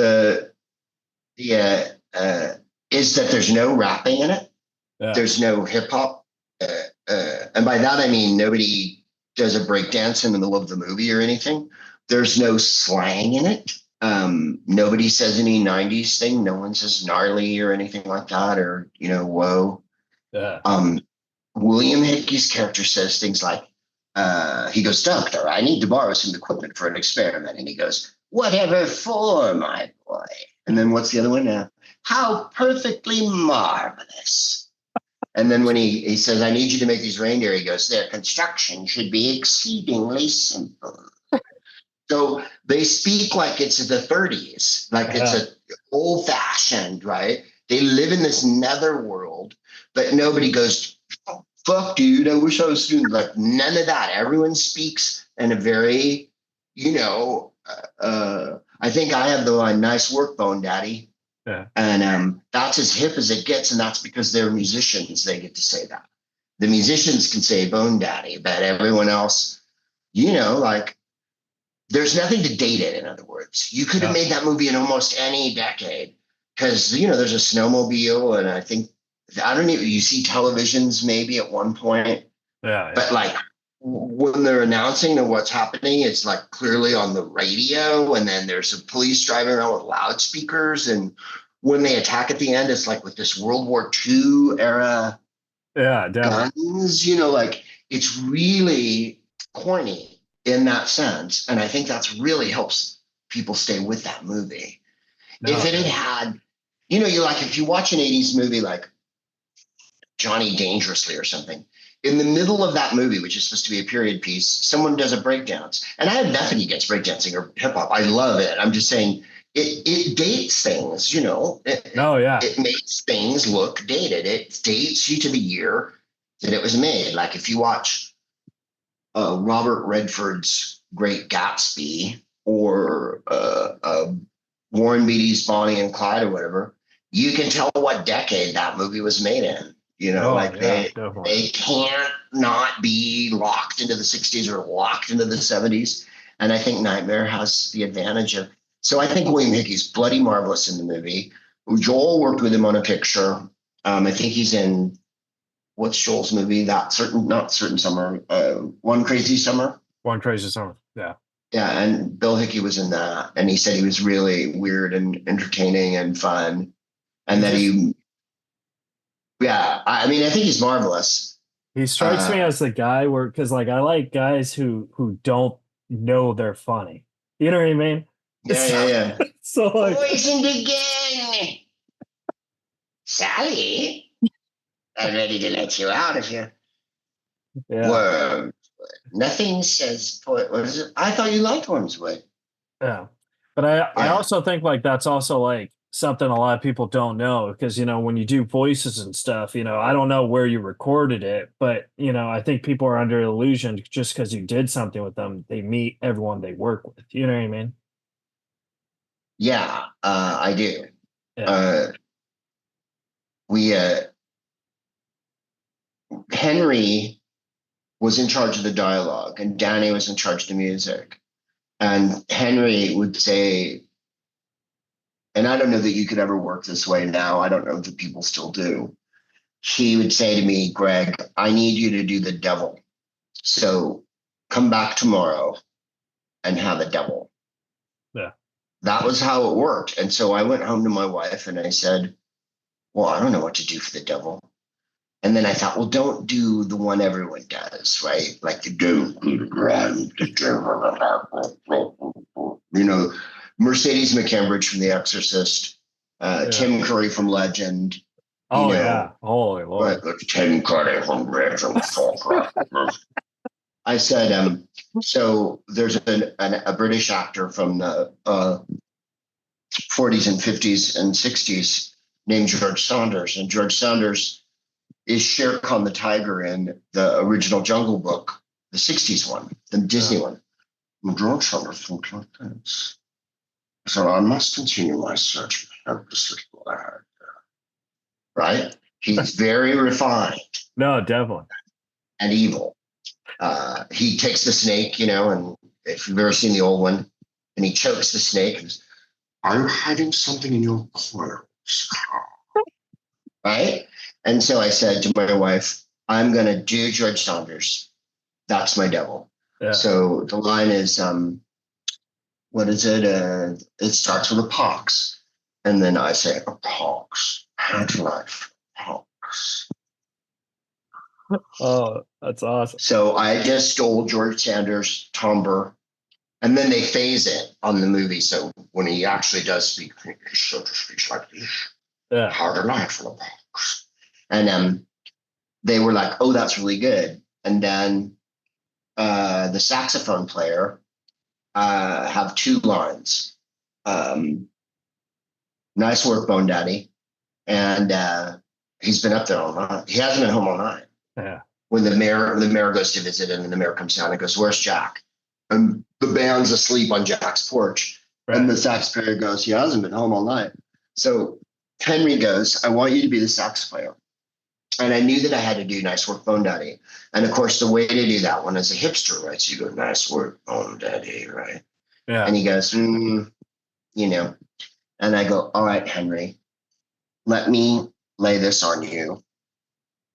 is that there's no rapping in it. Yeah. There's no hip hop. And by that, I mean, nobody does a breakdance in the middle of the movie or anything. There's no slang in it. Nobody says any 90s thing. No one says gnarly or anything like that, or, whoa. Yeah. William Hickey's character says things like, he goes, "Doctor, I need to borrow some equipment for an experiment." And he goes, "Whatever for, my boy?" And then what's the other one? "How perfectly marvelous." And then when he says, "I need you to make these reindeer," he goes, "Their construction should be exceedingly simple." So they speak like it's the 30s, like it's a old fashioned, right? They live in this nether world, but nobody goes, "Oh, fuck, dude, I wish I was doing," like none of that. Everyone speaks in a very, I think I have the line, "Nice work, Bone Daddy." Yeah. And that's as hip as it gets. And that's because they're musicians. They get to say that. The musicians can say Bone Daddy, but everyone else, like, there's nothing to date it. In other words, you could have made that movie in almost any decade because, there's a snowmobile. And I don't know, you see televisions maybe at one point. Yeah. But like when they're announcing what's happening, it's like clearly on the radio. And then there's a police driving around with loudspeakers. And when they attack at the end, it's like with this World War II era guns, like it's really corny in that sense. And I think that's really helps people stay with that movie. If it had, if you watch an 80s movie like Johnny Dangerously or something, in the middle of that movie, which is supposed to be a period piece, someone does a breakdance. And I have nothing against breakdancing or hip hop. I love it. I'm just saying, it dates things, you know. Oh yeah. It makes things look dated. It dates you to the year that it was made. Like if you watch Robert Redford's Great Gatsby or Warren Beatty's Bonnie and Clyde or whatever, you can tell what decade that movie was made in. You know, Oh like yeah, definitely. they can't not be locked into the 60s or locked into the 70s. And I think Nightmare has the advantage of. So I think William Hickey's bloody marvelous in the movie. Joel worked with him on a picture. I think he's in what's Joel's movie? That certain, not certain summer, One Crazy Summer. One Crazy Summer. Yeah. Yeah, and Bill Hickey was in that, and he said he was really weird and entertaining and fun, and that he, yeah, I mean, I think he's marvelous. He strikes me as the guy where, because like I like guys who don't know they're funny. You know what I mean? Yeah. So like, Poisoned again, Sally. I'm ready to let you out if you yeah, were. Nothing says what is it? I thought you liked Wormswood. yeah. But I Yeah. also think like that's also like something a lot of people don't know because when you do voices and stuff, I don't know where you recorded it, but I think people are under illusion just because you did something with them, they meet everyone they work with. You know what I mean? Yeah, I do. Yeah. Uh, we Henry was in charge of the dialogue, and Danny was in charge of the music. And Henry would say, and I don't know that you could ever work this way now. I don't know that people still do. He would say to me, Greg, I need you to do the devil. So come back tomorrow and have a devil. Yeah. That was how it worked. And so I went home to my wife and I said, well, I don't know what to do for the devil. And then I thought, well, don't do the one everyone does, right? Like the Mercedes McCambridge from The Exorcist, Yeah. Tim Curry from Legend, Oh yeah. Holy Lord. Tim Curry from Legend. I said, so there's a British actor from the 40s and 50s and 60s named George Saunders, and George Saunders is Shere Khan the tiger in the original Jungle Book, the 60s one, the Disney one. And George Saunders looked like this. So I must continue my search for helpless little lad. Right? He's very refined No, definitely. and evil. He takes the snake, and if you've ever seen the old one, and he chokes the snake and says, are you hiding something in your clothes? Right? And so I said to my wife, I'm going to do George Saunders. That's my devil. Yeah. So the line is, what is it? It starts with a pox. And then I say, a pox, had life, pox. Oh, that's awesome. So I just stole George Sanders' timbre, and then they phase it on the movie. So when he actually does speak, he sort of speaks like this. Yeah. Harder life for the pox. And they were like, oh, that's really good. And then the saxophone player have two lines. Nice work, Bone Daddy. And he's been up there all night. He hasn't been home all night. Yeah. When the mayor goes to visit him, and the mayor comes down and goes, where's Jack? And the band's asleep on Jack's porch. Right. And the sax player goes, he hasn't been home all night. So Henry goes, I want you to be the sax player. And I knew that I had to do Nice Work, Bone Daddy. And of course, the way to do that one is a hipster, right? So you go, nice work, Bone Daddy, right? Yeah. And he goes, And I go, all right, Henry, let me lay this on you.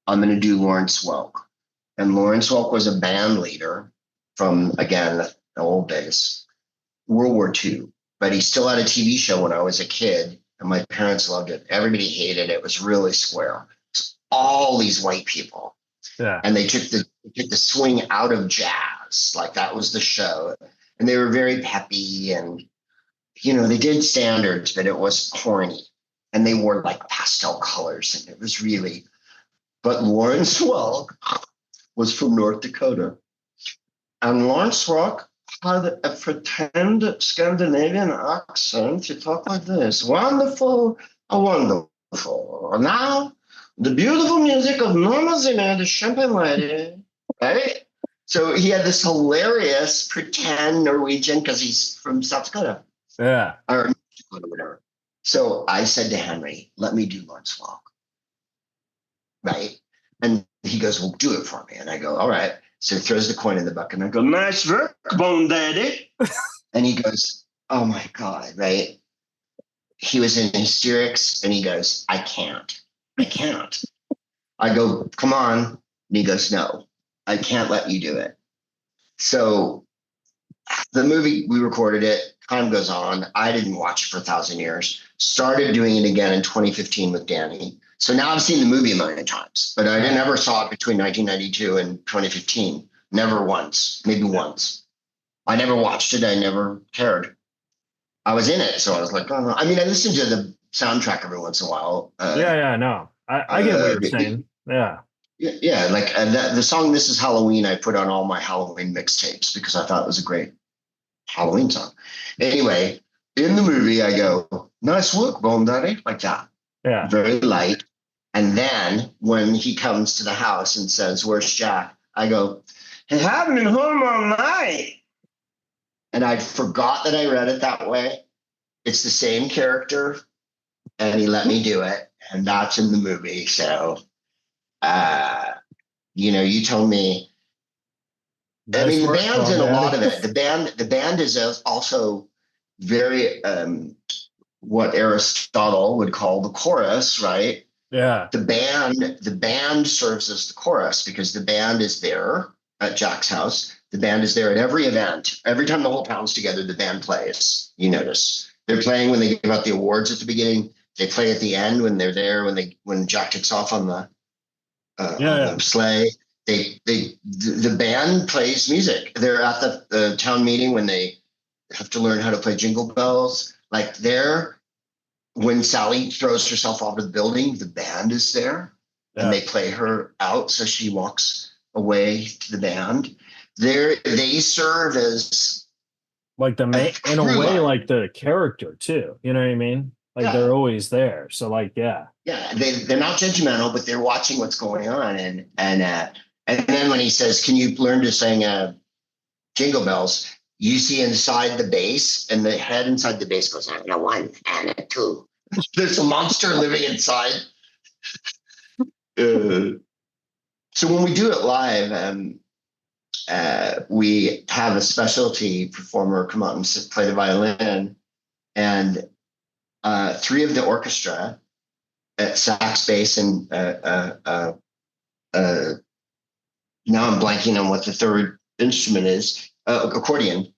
I'm going to do Lawrence Welk. And Lawrence Welk was a band leader from, again, the old days, World War II. But he still had a TV show when I was a kid, and my parents loved it. Everybody hated it. It was really square. All these white people. Yeah. And they took the swing out of jazz. Like that was the show. And they were very peppy, and they did standards, but it was corny. And they wore like pastel colors, and it was really. But Lawrence Welk was from North Dakota. And Lawrence Welk had a pretend Scandinavian accent. You talk like this. Wonderful, wonderful. Now, the beautiful music of Norma Zimmer, the Champagne Lady, right? So he had this hilarious pretend Norwegian because he's from South Dakota Yeah. or whatever. So I said to Henry, let me do Lawrence Walk, right? And he goes, well, do it for me. And I go, all right. So he throws the coin in the bucket and I go, nice work, Bone Daddy. And he goes, oh my God, right? He was in hysterics and he goes, I can't. I go, come on. And he goes, no, I can't let you do it. So the movie, we recorded it, time goes on. I didn't watch it for 1,000 years. Started doing it again in 2015 with Danny. So now I've seen the movie a million times, but I never saw it between 1992 and 2015. Never once, maybe once. I never watched it. I never cared. I was in it, so I was like, oh, no. I mean, I listened to the soundtrack every once in a while. Yeah, no. I get what you're saying. Yeah. Yeah, like the song "This Is Halloween" I put on all my Halloween mixtapes because I thought it was a great Halloween song. Anyway, in the movie, I go, nice work, Bone Daddy, like that. Yeah. Very light. And then when he comes to the house and says, where's Jack? I go, he hadn't been home all night. And I forgot that I read it that way. It's the same character, and he let me do it. And that's in the movie. So, you told me, I mean, the band's in a lot of it. The band is also very what Aristotle would call the chorus, right? Yeah. The band serves as the chorus because the band is there at Jack's house. The band is there at every event. Every time the whole town's together, the band plays. You notice they're playing when they give out the awards at the beginning. They play at the end when they're there when Jack takes off on the sleigh. The band plays music. They're at the town meeting when they have to learn how to play Jingle Bells. Like when Sally throws herself off of the building, the band is there and they play her out. So she walks away to the band. They serve as like the main, in a way, like the character too. You know what I mean? Like they're always there. So like, yeah, they're not judgmental, but they're watching what's going on. And then when he says, "Can you learn to sing Jingle Bells?" You see inside the bass, and the head inside the bass goes, "And a one and a two." There's a monster living inside. So when we do it live, we have a specialty performer come out and play the violin, and three of the orchestra at sax, bass, and now I'm blanking on what the third instrument is, accordion,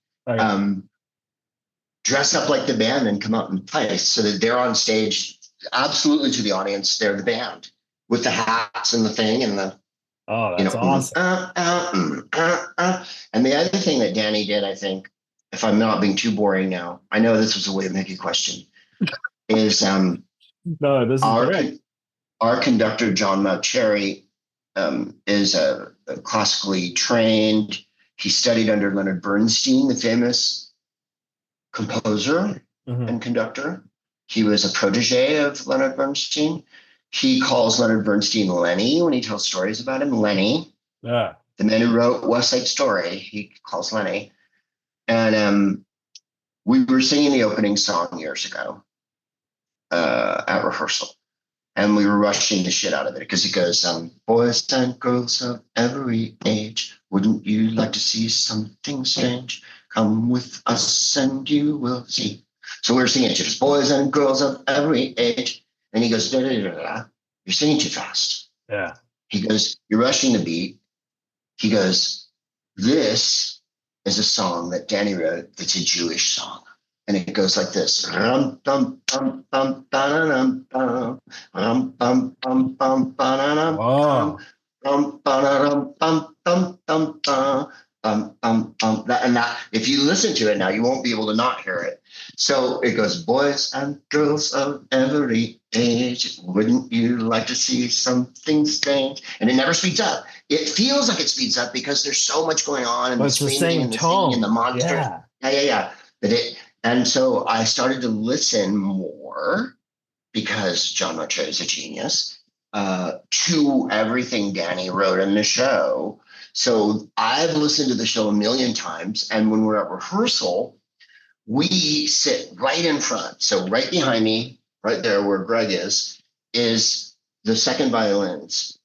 dress up like the band and come out and play so that they're on stage absolutely to the audience. They're the band with the hats and the thing and the that's awesome. And the other thing that Danny did, I think, if I'm not being too boring now, I know this was a way to make a question, is no, this is great. Our conductor, John Mountcherry, is a classically trained. He studied under Leonard Bernstein, the famous composer and conductor. He was a protege of Leonard Bernstein. He calls Leonard Bernstein Lenny when he tells stories about him. Lenny, the man who wrote West Side Story, he calls Lenny. And we were singing the opening song years ago at rehearsal. And we were rushing the shit out of it because it goes, boys and girls of every age, wouldn't you like to see something strange? Come with us and you will see. So we were singing it to us, boys and girls of every age. And he goes, da, da, da, da, you're singing too fast. Yeah. He goes, you're rushing the beat. He goes, this is a song that Danny wrote that's a Jewish song. And it goes like this. that if you listen to it now, you won't be able to not hear it. So it goes, boys and girls of every age, wouldn't you like to see something strange? And it never speeds up. It feels like it speeds up because there's so much going on and But the it's the screaming same and the singing and the tone. monsters. Yeah. Yeah. And so I started to listen more because John Martre is a genius, to everything Danny wrote in the show. So I've listened to the show a million times. And when we're at rehearsal, we sit right in front. So right behind me, right there where Greg is the second violins.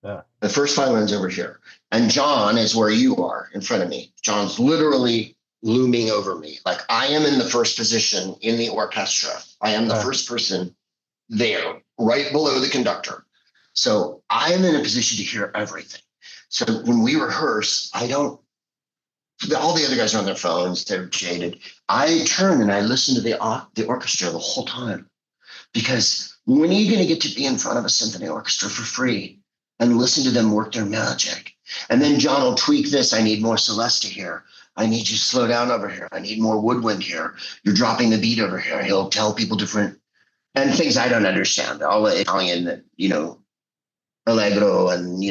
Yeah. The first violin's over here. And John is where you are in front of me. John's literally looming over me. Like I am in the first position in the orchestra. I am the first person there, right below the conductor. So I am in a position to hear everything. So when we rehearse, all the other guys are on their phones, they're jaded. I turn and I listen to the orchestra the whole time, because when are you going to get to be in front of a symphony orchestra for free and listen to them work their magic? And then John will tweak this. I need more Celeste here. I need you to slow down over here. I need more woodwind here. You're dropping the beat over here. He'll tell people different and things I don't understand. All the Italian, allegro and,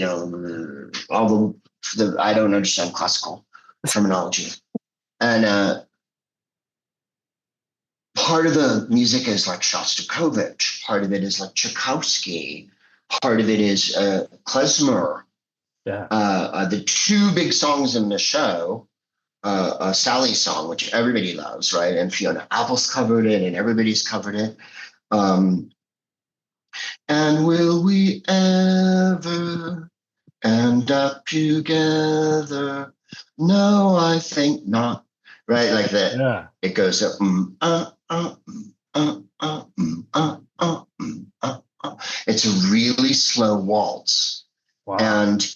all the I don't understand classical terminology. And part of the music is like Shostakovich. Part of it is like Tchaikovsky. Part of it is klezmer. Yeah. The two big songs in the show, Sally's song, which everybody loves, right? And Fiona Apple's covered it, and everybody's covered it. And will we ever end up together? No, I think not. Right, like that. Yeah. It goes up. It's a really slow waltz. Wow. And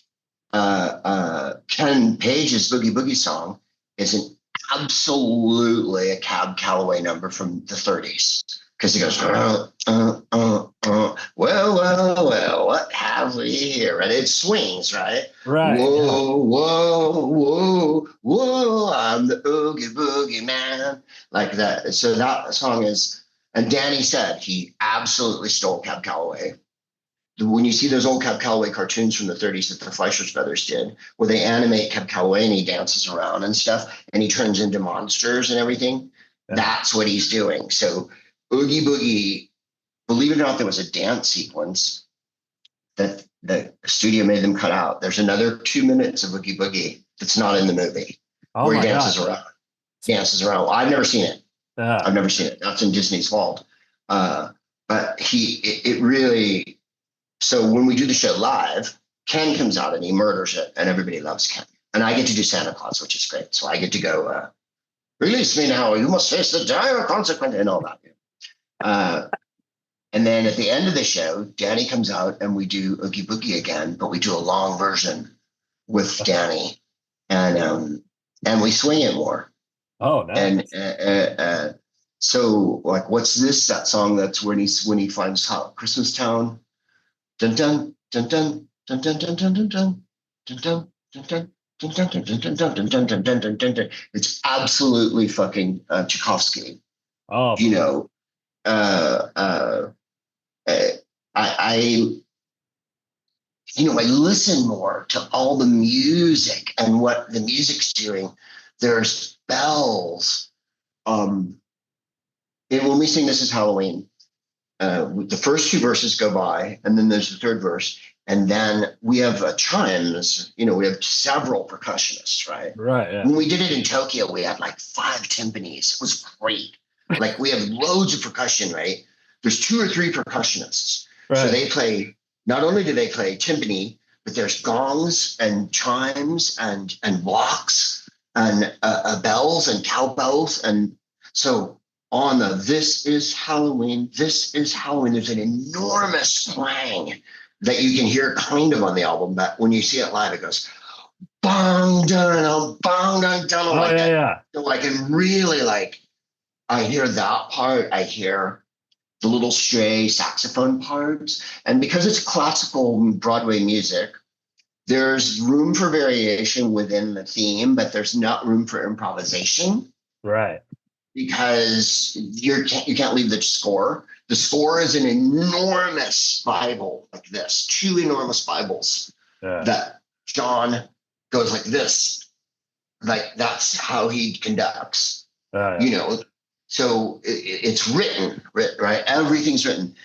Ken Page's Boogie Boogie song is absolutely a Cab Calloway number from the 30s, because he goes, well, what have we here? And it swings, right? Right. Whoa, I'm the Oogie Boogie Man, like that. So that song is, and Danny said he absolutely stole Cab Calloway. When you see those old Cab Calloway cartoons from the 30s that the Fleischer's brothers did, where they animate Cab Calloway and he dances around and stuff, and he turns into monsters and everything, that's what he's doing. So Oogie Boogie, believe it or not, there was a dance sequence that the studio made them cut out. There's another 2 minutes of Oogie Boogie that's not in the movie, where he dances around. Well, I've never seen it. I've never seen it. That's in Disney's vault. But it really. So when we do the show live, Ken comes out and he murders it, and everybody loves Ken. And I get to do Santa Claus, which is great. So I get to go, release me now, you must face the dire consequence, and all that. And then at the end of the show, Danny comes out and we do Oogie Boogie again, but we do a long version with Danny, and we swing it more. Oh, nice. And so, like, what's this? That song that's when he finds Christmas Town. Dun dun dun dun dun dun dun dun dun dun dun dun dun dun dun. It's absolutely fucking Tchaikovsky. Oh, I listen more to all the music and what the music's doing. There's bells. And when we sing This Is Halloween, the first two verses go by, and then there's the third verse, and then we have chimes. We have several percussionists, right? Right. Yeah. When we did it in Tokyo, we had like 5 timpanis. It was great. Like we have loads of percussion, right? There's 2 or 3 percussionists. Right. So they play. Not only do they play timpani, but there's gongs and chimes and blocks and bells and cowbells, and so. On the This Is Halloween, there's an enormous clang that you can hear kind of on the album, but when you see it live, it goes bong dun bong dun dun. Oh, like yeah. So I can really I hear that part. I hear the little stray saxophone parts, and because it's classical Broadway music, there's room for variation within the theme, but there's not room for improvisation Right. because you can't leave the score. The score is an enormous Bible like this, two enormous Bibles that John goes like this. Like that's how he conducts, so it's written, right? Everything's written.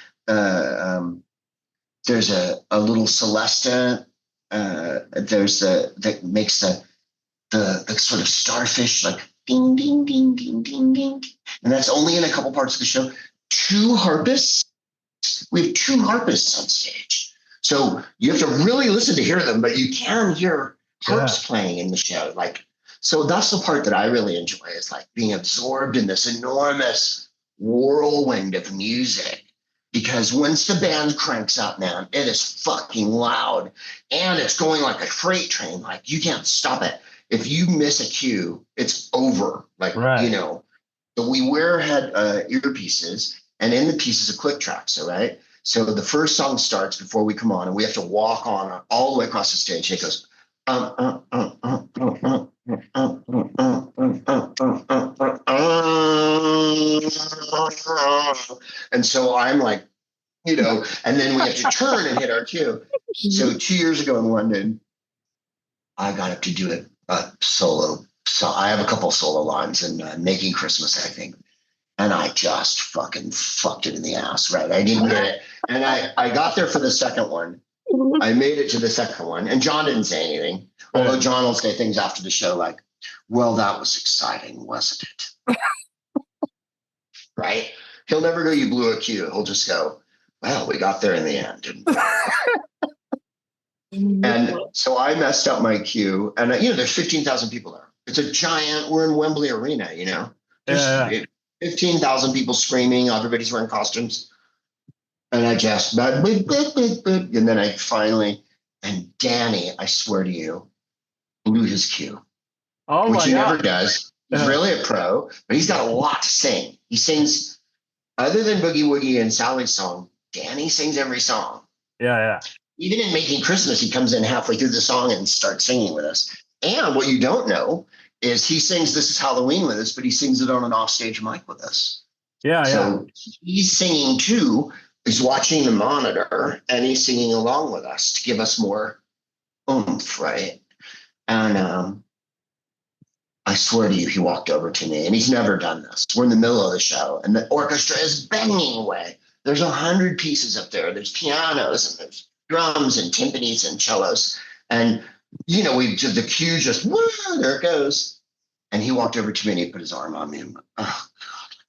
There's a little Celesta. That makes the sort of starfish like ding, ding, ding, ding, ding, ding. And that's only in a couple parts of the show. Two harpists. We have two harpists on stage. So you have to really listen to hear them, but you can hear harps playing in the show. So that's the part that I really enjoy is like being absorbed in this enormous whirlwind of music. Because once the band cranks up, man, it is fucking loud and it's going like a freight train. Like you can't stop it. If you miss a cue, it's over. So we wear earpieces and in the piece is a click track. So the first song starts before we come on and we have to walk on all the way across the stage. It goes, and so I'm like, and then we have to turn and hit our cue. So 2 years ago in London, I got up to do a solo. So I have a couple solo lines in Making Christmas, I think. And I just fucking fucked it in the ass, right? I didn't get it. And I got there for the second one. I made it to the second one. And John didn't say anything. Although John will say things after the show like, well, that was exciting, wasn't it? Right? He'll never go, you blew a cue. He'll just go, well, we got there in the end. And so I messed up my cue. And, there's 15,000 people there. It's a giant, we're in Wembley Arena, There's 15,000 people screaming. Everybody's wearing costumes. And I just, and then I finally, and Danny, I swear to you, blew his cue. Oh, which he God. never does. He's really a pro, but he's got a lot to sing. He sings, other than Boogie Woogie and Sally's song, Danny sings every song. Yeah. Even in Making Christmas, he comes in halfway through the song and starts singing with us. And what you don't know is he sings This Is Halloween with us, but he sings it on an offstage mic with us. So he's singing too. He's watching the monitor and he's singing along with us to give us more oomph, right? And I swear to you, he walked over to me and he's never done this. We're in the middle of the show and the orchestra is banging away. There's 100 pieces up there. There's pianos and there's drums and timpanis and cellos. And, we did the cue just, woo, there it goes. And he walked over to me and he put his arm on me and went, oh,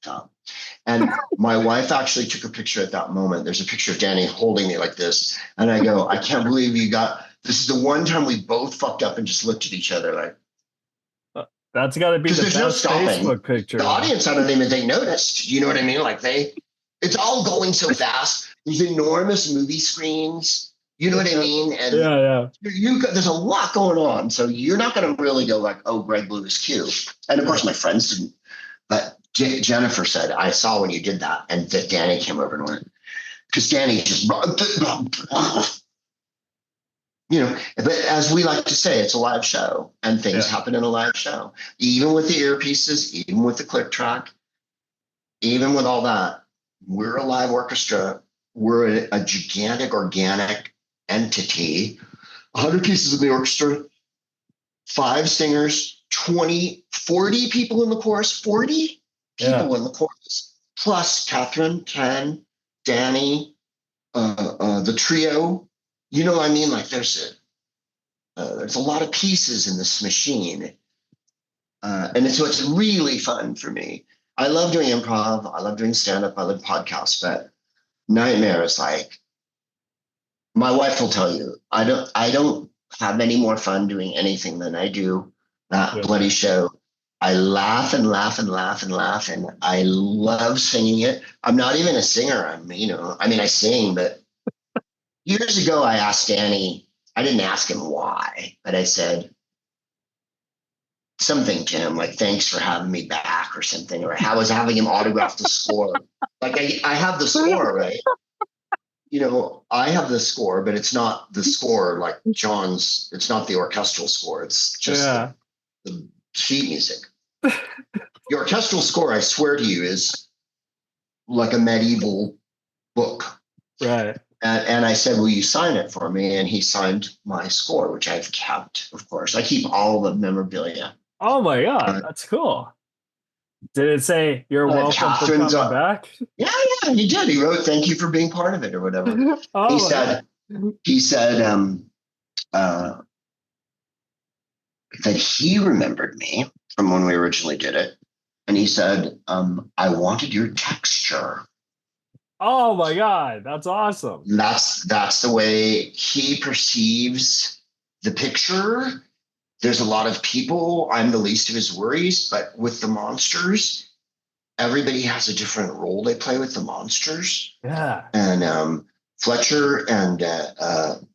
God. And my wife actually took a picture at that moment. There's a picture of Danny holding me like this. And I go, I can't believe this is the one time we both fucked up and just looked at each other like, that's got to be the best Facebook picture. The audience, I don't even think noticed. You know what I mean? Like it's all going so fast. These enormous movie screens. You know what I mean? And there's a lot going on. So you're not going to really go like, oh, Greg blew his cue. And of course, my friends didn't. But Jennifer said, I saw when you did that. And that Danny came over and went, because Danny just, but as we like to say, it's a live show and things happen in a live show, even with the earpieces, even with the click track, even with all that. We're a live orchestra. We're a gigantic organic entity, 100 pieces in the orchestra, 5 singers, 20, 40 people in the chorus, 40 people in the chorus, plus Catherine, Ken, Danny, the trio. You know what I mean? Like there's a lot of pieces in this machine. And so it's really fun for me. I love doing improv. I love doing stand-up. I love podcasts, but Nightmare is like, my wife will tell you, I don't have any more fun doing anything than I do that bloody show. I laugh and laugh and laugh and laugh, and I love singing it. I'm not even a singer. I sing, but years ago I asked Danny, I didn't ask him why, but I said something to him like, thanks for having me back or something, or I was having him autograph the score. Like I have the score, right? I have the score, but it's not the score like John's. It's not the orchestral score. It's just Yeah. the sheet music. The orchestral score, I swear to you, is like a medieval book. Right. And I said, will you sign it for me? And he signed my score, which I've kept, of course. I keep all the memorabilia. Oh my God, Uh, that's cool. Did it say you're welcome for Catherine's, coming back? yeah, he did. He wrote, thank you for being part of it or whatever. He Oh my God. said, he said uh, that he remembered me from when we originally did it. And he said, I wanted your texture. Oh my God, that's awesome. That's the way he perceives the picture. There's a lot of people. I'm the least of his worries, but with the monsters, everybody has a different role they play with the monsters. Yeah. And Fletcher and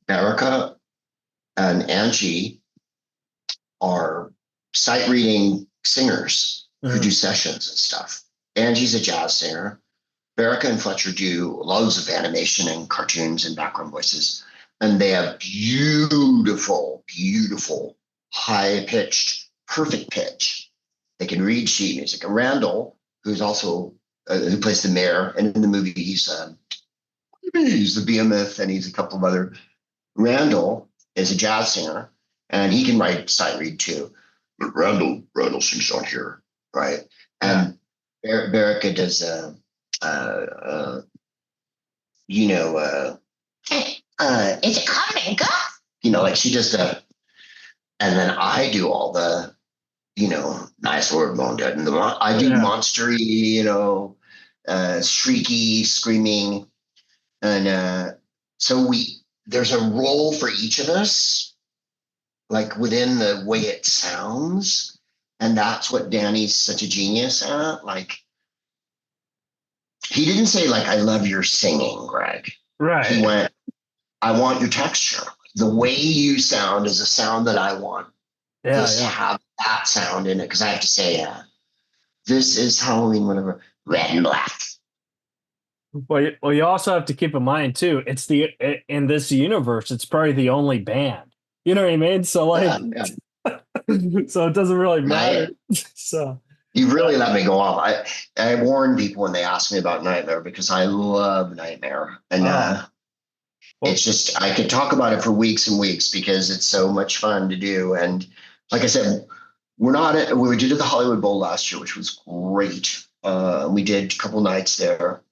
Baraka and Angie are sight reading singers who do sessions and stuff. Angie's a jazz singer. Baraka and Fletcher do loads of animation and cartoons and background voices. And they have beautiful, beautiful, high pitched, perfect pitch. They can read sheet music. And Randall, who's also who plays the mayor, and in the movie he's the behemoth, and he's a couple of other. Randall is a jazz singer, and he can write sight read too. But Randall sings on here, right? And Baraka does it's a common go. Like she does the, and then I do all the, nice word, bone dead, and I do monstery, shrieky, screaming, and so there's a role for each of us, like within the way it sounds, and that's what Danny's such a genius at. Like, he didn't say like, I love your singing, Greg. Right. He went, I want your texture. The way you sound is a sound that I want. Just have that sound in it. Because I have to say, this is Halloween, whatever, red and black. Well, you also have to keep in mind too, in this universe, it's probably the only band. You know what I mean? So like, so it doesn't really matter. So you've really let me go off. I warn people when they ask me about Nightmare because I love Nightmare. And it's just, I could talk about it for weeks and weeks because it's so much fun to do. And like I said, we did the Hollywood Bowl last year, which was great. We did a couple nights there.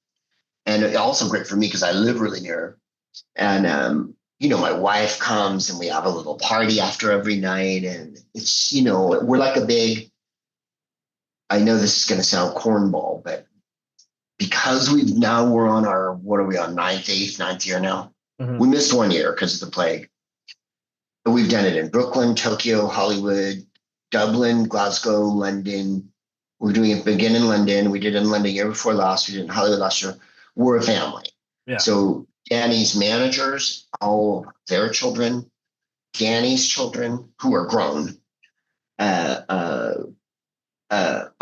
And also great for me because I live really near. And, my wife comes and we have a little party after every night. And it's, we're like a big, I know this is going to sound cornball, but because we're on our, what are we on, ninth year now? Mm-hmm. We missed 1 year because of the plague. But we've done it in Brooklyn, Tokyo, Hollywood, Dublin, Glasgow, London. We're doing it again in London. We did it in London year before last. We did it in Hollywood last year. We're a family. Yeah. So Danny's managers, all their children, Danny's children who are grown,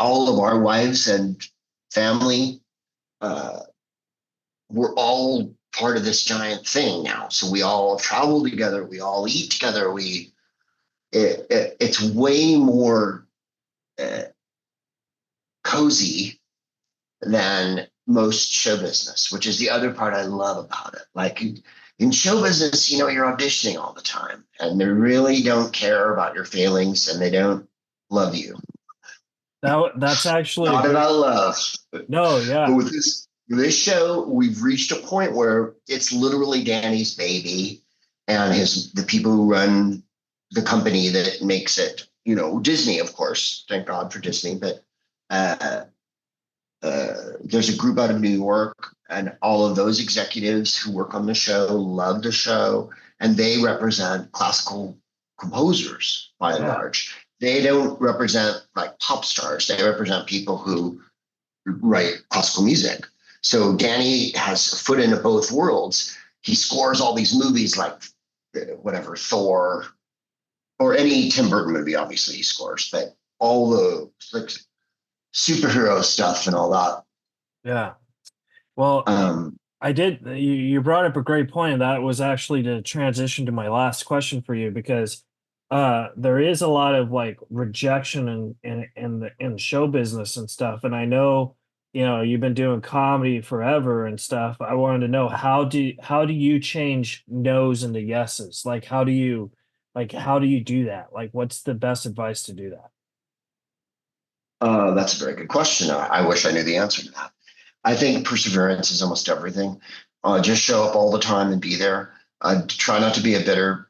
all of our wives and family, we're all part of this giant thing now. So we all travel together. We all eat together. It's way more cozy than most show business, which is the other part I love about it. Like in show business, you're auditioning all the time and they really don't care about your feelings and they don't love you. That's actually not about love. No, yeah. But with this show, we've reached a point where it's literally Danny's baby and the people who run the company that makes it, Disney, of course, thank God for Disney, but there's a group out of New York and all of those executives who work on the show love the show and they represent classical composers by and large. They don't represent like pop stars. They represent people who write classical music. So Danny has a foot into both worlds. He scores all these movies like whatever, Thor, or any Tim Burton movie, obviously he scores, but all the superhero stuff and all that. Yeah. Well, I did. You brought up a great point, and that was actually to transition to my last question for you because there is a lot of like rejection in show business and stuff. And I know, you know, you've been doing comedy forever and stuff. I wanted to know how do you change no's into yeses? Like how do you do that? Like what's the best advice to do that? That's a very good question. I wish I knew the answer to that. I think perseverance is almost everything. Just show up all the time and be there. Try not to be a bitter.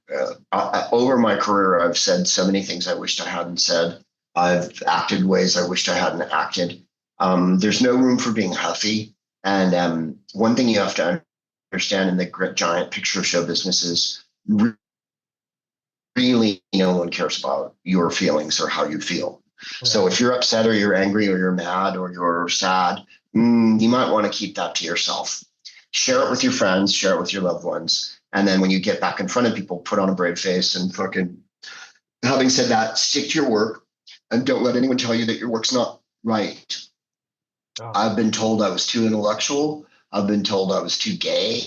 Over my career, I've said so many things I wished I hadn't said. I've acted ways I wished I hadn't acted. There's no room for being huffy. And one thing you have to understand in the giant picture of show business is really no one cares about your feelings or how you feel. So if you're upset or you're angry or you're mad or you're sad, you might want to keep that to yourself. Share it with your friends, share it with your loved ones. And then when you get back in front of people, put on a brave face and fucking, having said that, stick to your work and don't let anyone tell you that your work's not right. Oh, I've been told I was too intellectual. I've been told I was too gay.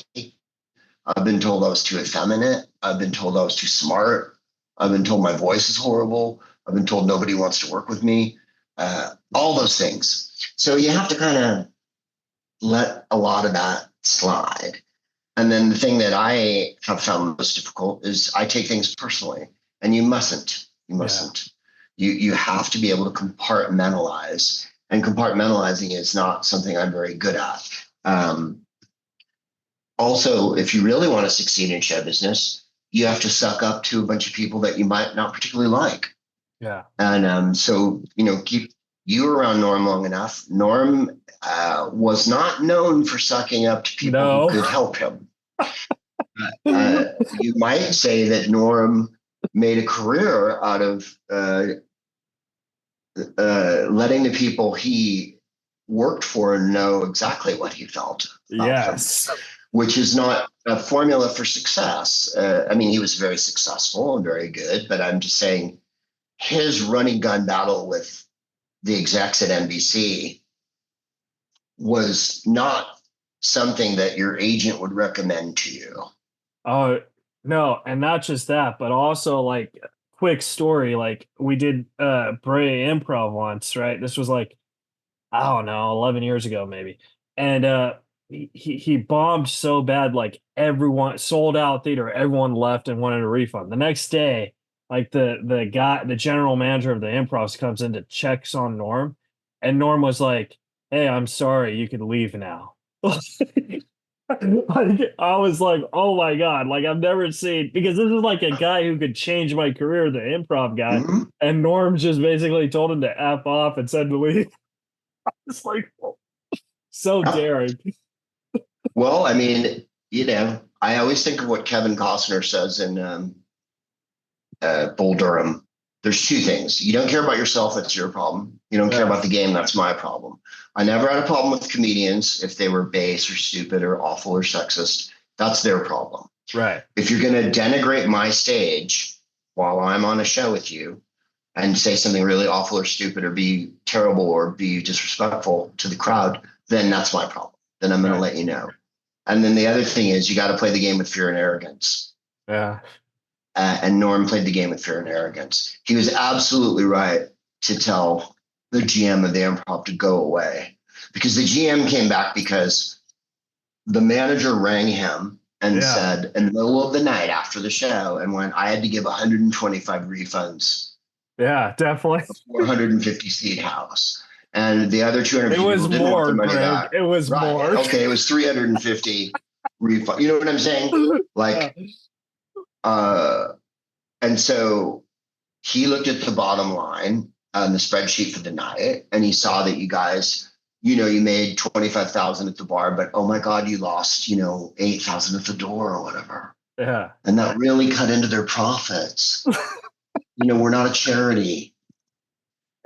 I've been told I was too effeminate. I've been told I was too smart. I've been told my voice is horrible. I've been told nobody wants to work with me. All those things. So you have to kind of let a lot of that slide. And then the thing that I have found most difficult is I take things personally, and you mustn't. You mustn't. You have to be able to compartmentalize, and compartmentalizing is not something I'm very good at. Also, if you really want to succeed in show business, you have to suck up to a bunch of people that you might not particularly like. yeah. And so, keep you around Norm long enough. Norm was not known for sucking up to people who No. could help him. You might say that Norm made a career out of letting the people he worked for know exactly what he felt about them, Yes. which is not a formula for success. I mean, he was very successful and very good, but I'm just saying his running gun battle with the execs at NBC was not something that your agent would recommend to you. Oh, no, and not just that, but also like quick story, like we did Bray Improv once, right? This was like, I don't know, 11 years ago maybe. And he bombed so bad, like everyone sold out theater, everyone left and wanted a refund. The next day, like the general manager of the Improv comes in to checks on Norm, and Norm was like, "Hey, I'm sorry, you can leave now." Like, I was like, oh my God, like I've never seen because this is like a guy who could change my career, the improv guy. Mhm. And Norm just basically told him to F off and said to leave. It's like so Yeah. daring. Well, I mean, I always think of what Kevin Costner says in Bull Durham. There's two things. You don't care about yourself, that's your problem. You don't care Yeah. about the game, that's my problem. I never had a problem with comedians if they were base or stupid or awful or sexist. That's their problem. Right. If you're going to denigrate my stage while I'm on a show with you and say something really awful or stupid or be terrible or be disrespectful to the crowd, then that's my problem. Then I'm going to let you know. And then the other thing is you got to play the game with fear and arrogance. Yeah. And Norm played the game with fear and arrogance. He was absolutely right to tell the GM of the Improv to go away because the GM came back because the manager rang him and said in the middle of the night after the show and when I had to give 125 refunds. Yeah, definitely. 450 seat house. And the other 250 It was people didn't want more, their money Greg. back. It was Right. more. Okay, it was 350 refund. You know what I'm saying? Like, and so he looked at the bottom line on the spreadsheet for the night, and he saw that you guys, you made 25,000 at the bar, but oh my God, you lost, 8,000 at the door or whatever. Yeah. And that really cut into their profits. We're not a charity.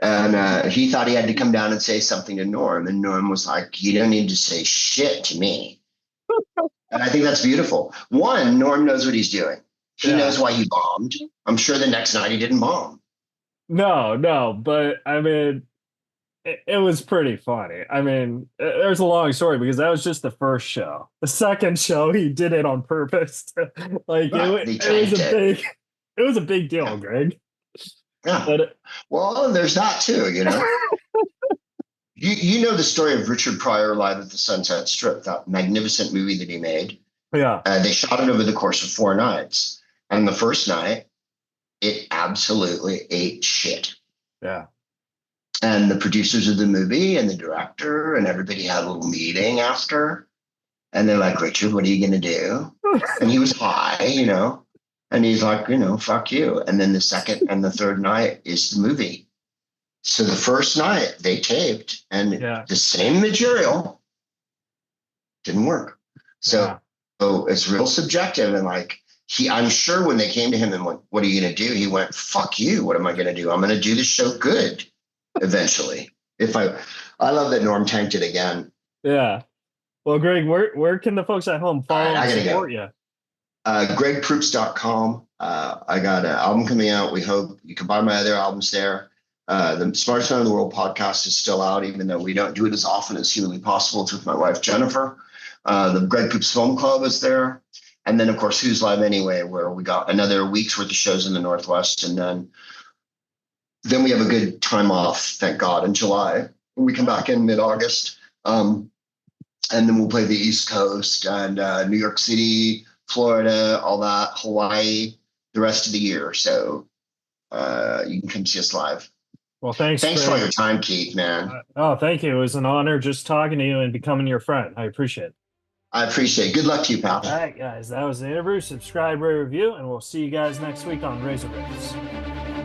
And he thought he had to come down and say something to Norm. And Norm was like, you don't need to say shit to me. And I think that's beautiful. One, Norm knows what he's doing. He knows why he bombed. I'm sure the next night he didn't bomb. No, but I mean, it was pretty funny. I mean, there's a long story because that was just the first show. The second show, he did it on purpose. Like Right. They it was tanked a it. big, it was a big deal, Yeah. Greg. Yeah. But Well, there's that too, you know. You know the story of Richard Pryor Live at the Sunset Strip, that magnificent movie that he made. yeah, They shot it over the course of 4 nights. And the first night, it absolutely ate shit. yeah, And the producers of the movie and the director and everybody had a little meeting after. And they're like, Richard, what are you going to do? And he was high, you know. And he's like, you know, fuck you. And then the second and the third night is the movie. So the first night they taped and yeah, the same material didn't work. So, yeah. so it's real subjective. And like I'm sure when they came to him and went, what are you going to do? He went, fuck you. What am I going to do? I'm going to do the show good eventually. I love that Norm tanked it again. Yeah. Well, Greg, where can the folks at home follow I and gotta support go. you? GregProops.com. I got an album coming out. We hope you can buy my other albums there. The Smartest Man in the World podcast is still out, even though we don't do it as often as humanly possible. It's with my wife, Jennifer. The Greg Proops Film Club is there. And then, of course, Who's Live Anyway, where we got another week's worth of shows in the Northwest. And then we have a good time off, thank God, in July. We come back in mid-August. And then we'll play the East Coast and New York City, Florida, all that, Hawaii, the rest of the year. So you can come see us live. Well, thanks Thanks Greg. for your time, Keith, man. Oh, thank you. It was an honor just talking to you and becoming your friend. I appreciate it. I appreciate it. Good luck to you, pal. All right, guys, that was the interview. Subscribe, rate, review, and we'll see you guys next week on Reza Riffs.